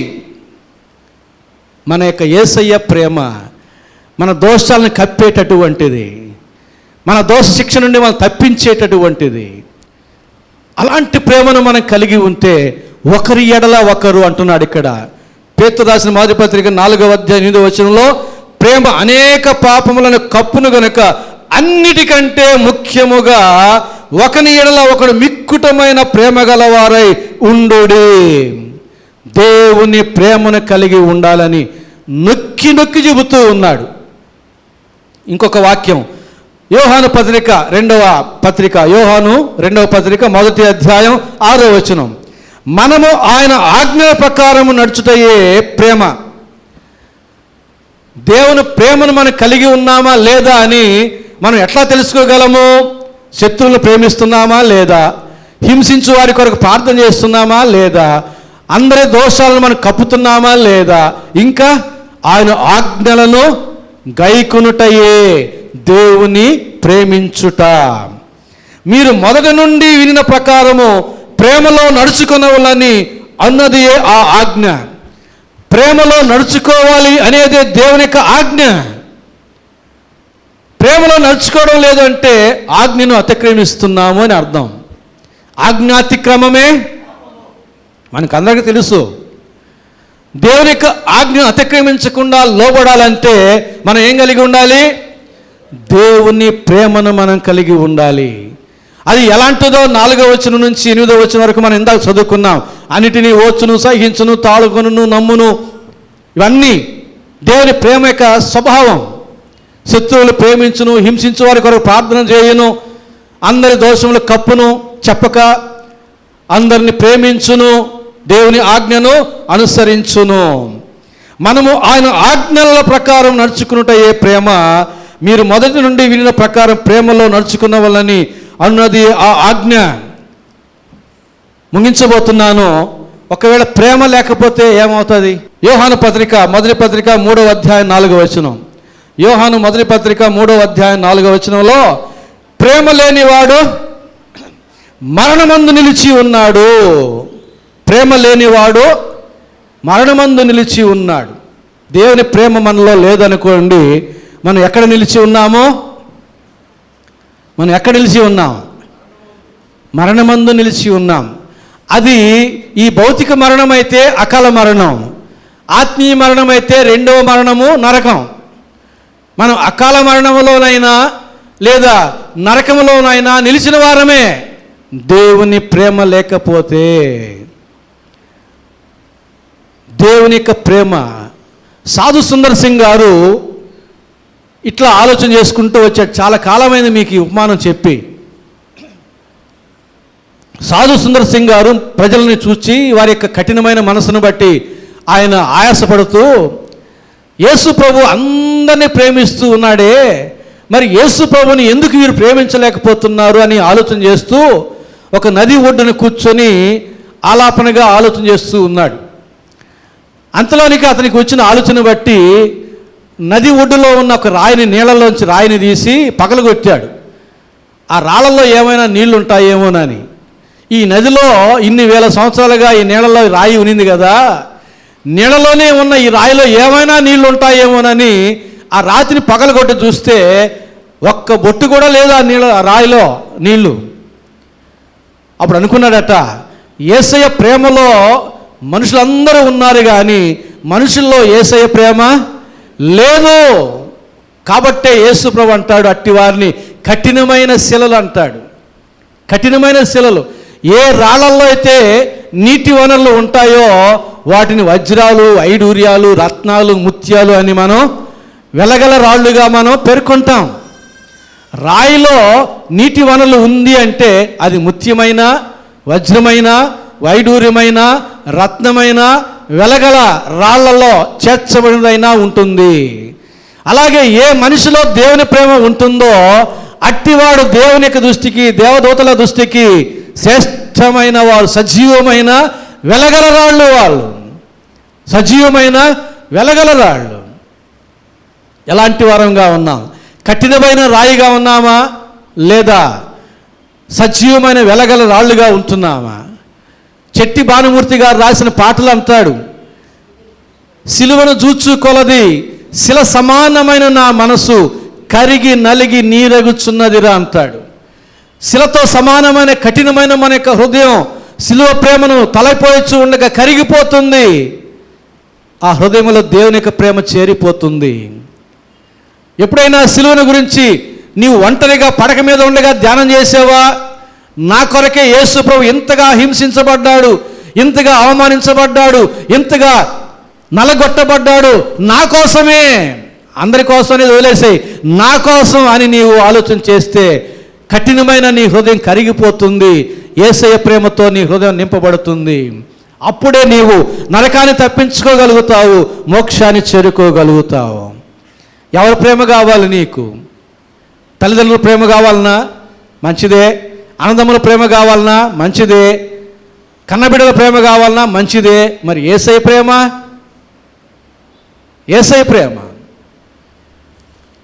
మన యొక్క యేసయ్య ప్రేమ మన దోషాలను కప్పేటటువంటిది, మన దోష శిక్ష నుండి మనం తప్పించేటటువంటిది. అలాంటి ప్రేమను మనం కలిగి ఉంటే ఒకరి ఎడల ఒకరు అంటున్నాడు ఇక్కడ. పేతురు రాసిన మొదటి పత్రిక 4వ అధ్యాయం 8వ వచనంలో ప్రేమ అనేక పాపములను కప్పును గనుక అన్నిటికంటే ముఖ్యముగా ఒకని ఎడల ఒకడు మిక్కుటమైన ప్రేమ గలవారై ఉండుడి. దేవుని ప్రేమను కలిగి ఉండాలని నొక్కి నొక్కి చెబుతూ ఉన్నాడు. ఇంకొక వాక్యం యోహాను పత్రిక 2వ పత్రిక, యోహాను 2వ పత్రిక 1వ అధ్యాయం 6వ వచనం, మనము ఆయన ఆజ్ఞల ప్రకారము నడుచుటయే ప్రేమ. దేవుని ప్రేమను మనం కలిగి ఉన్నామా లేదా అని మనం ఎట్లా తెలుసుకోగలము? శత్రువులను ప్రేమిస్తున్నామా లేదా? హింసించు వారి కొరకు ప్రార్థన చేస్తున్నామా లేదా? అందరి దోషాలను మనం కప్పుతున్నామా లేదా? ఇంకా ఆయన ఆజ్ఞలను గైకొనుటయే దేవుని ప్రేమించుట. మీరు మొదటి నుండి వినిన ప్రకారము ప్రేమలో నడుచుకునవాలని అన్నది ఆ ఆజ్ఞ. ప్రేమలో నడుచుకోవాలి అనేదే దేవుని యొక్క ఆజ్ఞ. ప్రేమలో నడుచుకోవడం లేదంటే ఆజ్ఞను అతిక్రమిస్తున్నాము అని అర్థం. ఆజ్ఞాతిక్రమమే మనకందరికీ తెలుసు. దేవుని యొక్క ఆజ్ఞను అతిక్రమించకుండా లోబడాలంటే మనం ఏం కలిగి ఉండాలి? దేవుని ప్రేమను మనం కలిగి ఉండాలి. అది ఎలాంటిదో 4వ వచనం నుంచి 8వ వచనం వరకు మనం ఇందాక చదువుకున్నాం. అన్నిటినీ ఓచును, సహించును, తాళుకొను, నమ్మును, ఇవన్నీ దేవుని ప్రేమ యొక్క స్వభావం. శత్రువులు ప్రేమించును, హింసించు వారి కొరకు ప్రార్థన చేయను, అందరి దోషములు కప్పును, చెప్పక అందరిని ప్రేమించును, దేవుని ఆజ్ఞను అనుసరించును. మనము ఆయన ఆజ్ఞల ప్రకారం నడుచుకున్నట ఏ ప్రేమ. మీరు మొదటి నుండి వినిన ప్రకారం ప్రేమలో నడుచుకున్న వాళ్ళని అన్నది ఆ ఆజ్ఞ. ముగించబోతున్నాను. ఒకవేళ ప్రేమ లేకపోతే ఏమవుతుంది? యోహాను పత్రిక మొదటి పత్రిక 3వ అధ్యాయం 4వ వచనం. యోహాను మొదటి పత్రిక 3వ అధ్యాయం 4వ వచనంలో ప్రేమ లేనివాడు మరణమందు నిలిచి ఉన్నాడు. ప్రేమ లేనివాడు మరణమందు నిలిచి ఉన్నాడు. దేవుని ప్రేమ మనలో లేదనుకోండి, మనం ఎక్కడ నిలిచి ఉన్నామో? మనం ఎక్కడ నిలిచి ఉన్నాం? మరణమందు నిలిచి ఉన్నాం. అది ఈ భౌతిక మరణం అయితే అకాల మరణం, ఆత్మీయ మరణం అయితే 2వ మరణము నరకం. మనం అకాల మరణంలోనైనా లేదా నరకంలోనైనా నిలిచిన వారమే. దేవుని ప్రేమ లేకపోతే, దేవుని యొక్క ప్రేమ. సాధు సుందర్ సింగ్ గారు ఇట్లా ఆలోచన చేసుకుంటూ వచ్చాడు. చాలా కాలమైంది మీకు ఈ ఉపమానం చెప్పి. సాధు సుందర్ సింగ్ గారు ప్రజల్ని చూసి వారి యొక్క కఠినమైన మనసును బట్టి ఆయన ఆయాసపడుతూ యేసు ప్రభు అందరినీ ప్రేమిస్తూ ఉన్నాడే, మరి యేసు ప్రభుని ఎందుకు వీరు ప్రేమించలేకపోతున్నారు అని ఆలోచన చేస్తూ ఒక నది ఒడ్డున కూర్చొని ఆలాపనగా ఆలోచన చేస్తూ ఉన్నాడు. అంతలోనికి అతనికి వచ్చిన ఆలోచన బట్టి నది ఒడ్డులో ఉన్న ఒక రాయిని, నీళ్ళలోంచి రాయిని తీసి పగలగొట్టాడు. ఆ రాళ్ళల్లో ఏమైనా నీళ్లు ఉంటాయేమోనని. ఈ నదిలో ఇన్ని వేల సంవత్సరాలుగా ఈ నీళ్ళలో రాయి ఉనింది కదా, నీళ్ళలోనే ఉన్న ఈ రాయిలో ఏమైనా నీళ్లు ఉంటాయేమోనని ఆ రాతిని పగలగొట్టి చూస్తే ఒక్క బొట్టు కూడా లేదు ఆ రాయిలో నీళ్లు. అప్పుడు అనుకున్నాడట, యేసయ్య ప్రేమలో మనుషులందరూ ఉన్నారు కానీ మనుషుల్లో యేసయ్య ప్రేమ లేదు. కాబట్టే యేసు ప్రభు అంటాడు, అట్టి వారిని కఠినమైన శిలలు అంటాడు. కఠినమైన శిలలు. ఏ రాళ్ళల్లో అయితే నీటి వనరులు ఉంటాయో వాటిని వజ్రాలు, ఐడూర్యాలు, రత్నాలు, ముత్యాలు అని మనం వెలగల రాళ్ళుగా మనం పేర్కొంటాం. రాయిలో నీటి వనరులు ఉంది అంటే అది ముత్యమైన, వజ్రమైన, వైడూర్యమైన, రత్నమైన, వెలగల రాళ్లలో చేర్చబడినదైనా ఉంటుంది. అలాగే ఏ మనిషిలో దేవుని ప్రేమ ఉంటుందో అట్టివాడు దేవుని యొక్క దృష్టికి, దేవదూతల దృష్టికి శ్రేష్టమైన వారు, సజీవమైన వెలగల రాళ్ళు. వాళ్ళు సజీవమైన వెలగల రాళ్ళు. ఎలాంటి వారంగా ఉన్నాం? కఠినమైన రాయిగా ఉన్నామా లేదా సజీవమైన వెలగల రాళ్ళుగా ఉంటున్నామా? చెట్టి భానుమూర్తి గారు రాసిన పాటలు అంటాడు, సిలువను జూచు కొలది శిల సమానమైన నా మనసు కరిగి నలిగి నీరగుచున్నదిరా అంటాడు. శిలతో సమానమైన కఠినమైన మన యొక్క హృదయం సిలువ ప్రేమను తలపోయచ్చు ఉండగా కరిగిపోతుంది. ఆ హృదయంలో దేవుని యొక్క ప్రేమ చేరిపోతుంది. ఎప్పుడైనా సిలువను గురించి నీవు ఒంటరిగా పడక మీద ఉండగా ధ్యానం చేసావా? నా కొరకే యేసు ప్రభు ఇంతగా హింసించబడ్డాడు, ఇంతగా అవమానించబడ్డాడు, ఇంతగా నలగొట్టబడ్డాడు, నా కోసమే, అందరి కోసం అనేది వదిలేసాయి, నా కోసం అని నీవు ఆలోచన చేస్తే కఠినమైన నీ హృదయం కరిగిపోతుంది. యేసయ్య ప్రేమతో నీ హృదయం నింపబడుతుంది. అప్పుడే నీవు నరకాన్ని తప్పించుకోగలుగుతావు, మోక్షాన్ని చేరుకోగలుగుతావు. ఎవరి ప్రేమ కావాలి నీకు? తల్లిదండ్రుల ప్రేమ కావాలన్నా మంచిదే, అన్నదమ్ముల ప్రేమ కావాలన్నా మంచిదే, కన్నబిడ్డల ప్రేమ కావాలన్నా మంచిదే. మరి యేసయ్య ప్రేమ, యేసయ్య ప్రేమ,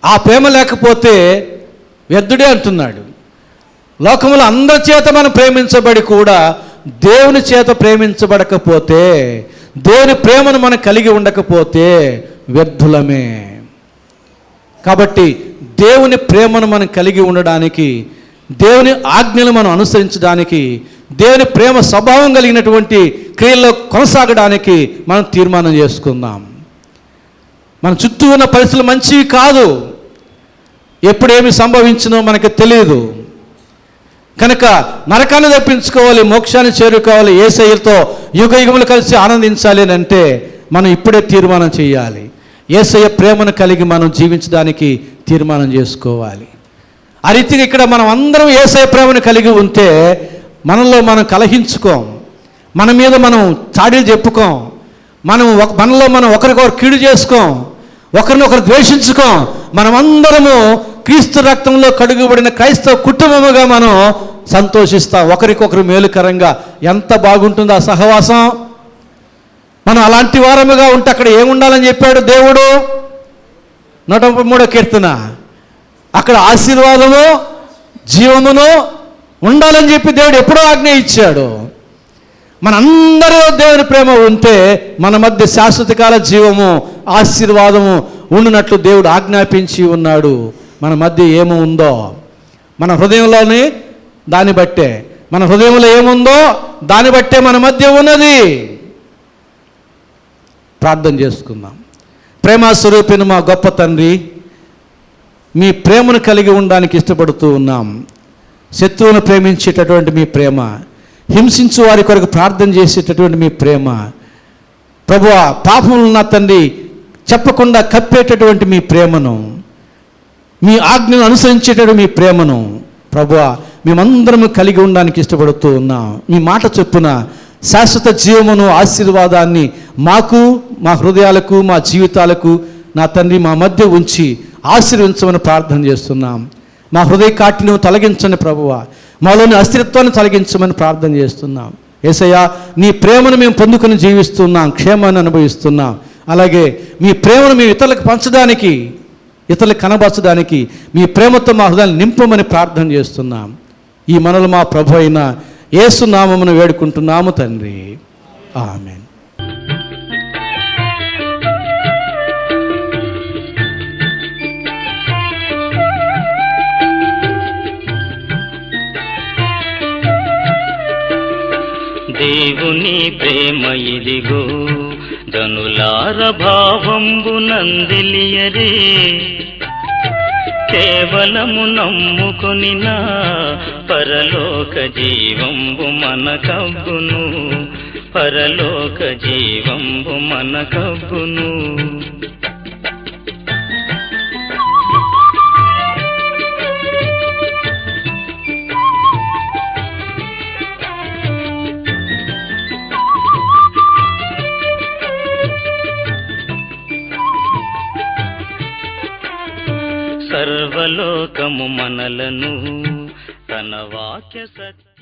ఆ ప్రేమ లేకపోతే వ్యర్థుడే అంటున్నాడు. లోకములో అందరి చేత మనం ప్రేమించబడి కూడా దేవుని చేత ప్రేమించబడకపోతే, దేవుని ప్రేమను మనం కలిగి ఉండకపోతే వ్యర్థులమే. కాబట్టి దేవుని ప్రేమను మనం కలిగి ఉండడానికి, దేవుని ఆజ్ఞలు మనం అనుసరించడానికి, దేవుని ప్రేమ స్వభావం కలిగినటువంటి క్రియల్లో కొనసాగడానికి మనం తీర్మానం చేసుకుందాం. మన చుట్టూ ఉన్న పరిస్థితులు మంచివి కాదు, ఎప్పుడేమి సంభవించినో మనకు తెలియదు. కనుక నరకాన్ని తప్పించుకోవాలి, మోక్షాన్ని చేరుకోవాలి, యేసయ్యతో యుగ యుగములు కలిసి ఆనందించాలి అని అంటే మనం ఇప్పుడే తీర్మానం చేయాలి. యేసయ్య ప్రేమను కలిగి మనం జీవించడానికి తీర్మానం చేసుకోవాలి. ఆ రీతిగా ఇక్కడ మనం అందరం యేసయ్య ప్రేమను కలిగి ఉంటే మనలో మనం కలహించుకోం, మన మీద మనం చాడీలు చెప్పుకోం, మనలో మనం ఒకరికొకరు కీడు చేసుకోం, ఒకరినొకరు ద్వేషించుకోం. మనమందరము క్రీస్తు రక్తంలో కడుగుబడిన క్రైస్తవ కుటుంబముగా మనం సంతోషిస్తాం, ఒకరికొకరు మేలుకరంగా. ఎంత బాగుంటుందో ఆ సహవాసం. మనం అలాంటి వారముగా ఉంటే అక్కడ ఏముండాలని చెప్పాడు దేవుడు? 133వ కీర్తన, అక్కడ ఆశీర్వాదము, జీవమును ఉండాలని చెప్పి దేవుడు ఎప్పుడో ఆజ్ఞ ఇచ్చాడు. మనందరూ దేవుని ప్రేమ ఉంటే మన మధ్య శాశ్వతకాల జీవము, ఆశీర్వాదము ఉండునట్లు దేవుడు ఆజ్ఞాపించి ఉన్నాడు. మన మధ్య ఏమో ఉందో మన హృదయంలోని దాన్ని బట్టే, మన హృదయంలో ఏముందో దాన్ని బట్టే మన మధ్య ఉన్నది. ప్రార్థన చేసుకుందాం. ప్రేమ స్వరూపిన మా గొప్ప తండ్రి, మీ ప్రేమను కలిగి ఉండడానికి ఇష్టపడుతూ ఉన్నాం. శత్రువును ప్రేమించేటటువంటి మీ ప్రేమ, హింసించు వారి కొరకు ప్రార్థన చేసేటటువంటి మీ ప్రేమ, ప్రభువా పాపములు నా తండ్రి చెప్పకుండా కప్పేటటువంటి మీ ప్రేమను, మీ ఆజ్ఞను అనుసరించేటటువంటి మీ ప్రేమను ప్రభువా మేమందరము కలిగి ఉండడానికి ఇష్టపడుతూ ఉన్నాం. మీ మాట చొప్పున శాశ్వత జీవమును, ఆశీర్వాదాన్ని మాకు, మా హృదయాలకు, మా జీవితాలకు నా తండ్రి మా మధ్య ఉంచి ఆశీర్వించమని ప్రార్థన చేస్తున్నాం. మా హృదయ కాఠిన్యం తొలగించండి ప్రభువా, మాలోని అస్థిరత్వాన్ని తొలగించమని ప్రార్థన చేస్తున్నాం. యేసయ్యా, నీ ప్రేమను మేము పొందుకొని జీవిస్తున్నాం, క్షేమాన్ని అనుభవిస్తున్నాం. అలాగే మీ ప్రేమను మేము ఇతరులకు పంచడానికి, ఇతరులకు కనబరచడానికి మీ ప్రేమతో మా హృదయాన్ని నింపమని ప్రార్థన చేస్తున్నాం. ఈ మనలు మా ప్రభు అయిన యేసు నామమును వేడుకుంటున్నాము తండ్రి, ఆమేన్. దేవుని ప్రేమ ఇదిగో జనులార భావంబు నందిలియరే, కేవలము నమ్ముకొనినా పరలోక జీవంబు మనకబ్బును, పరలోక జీవంబు మనకబ్బును. సర్వలోకము మనలను తన వాక్య సత్య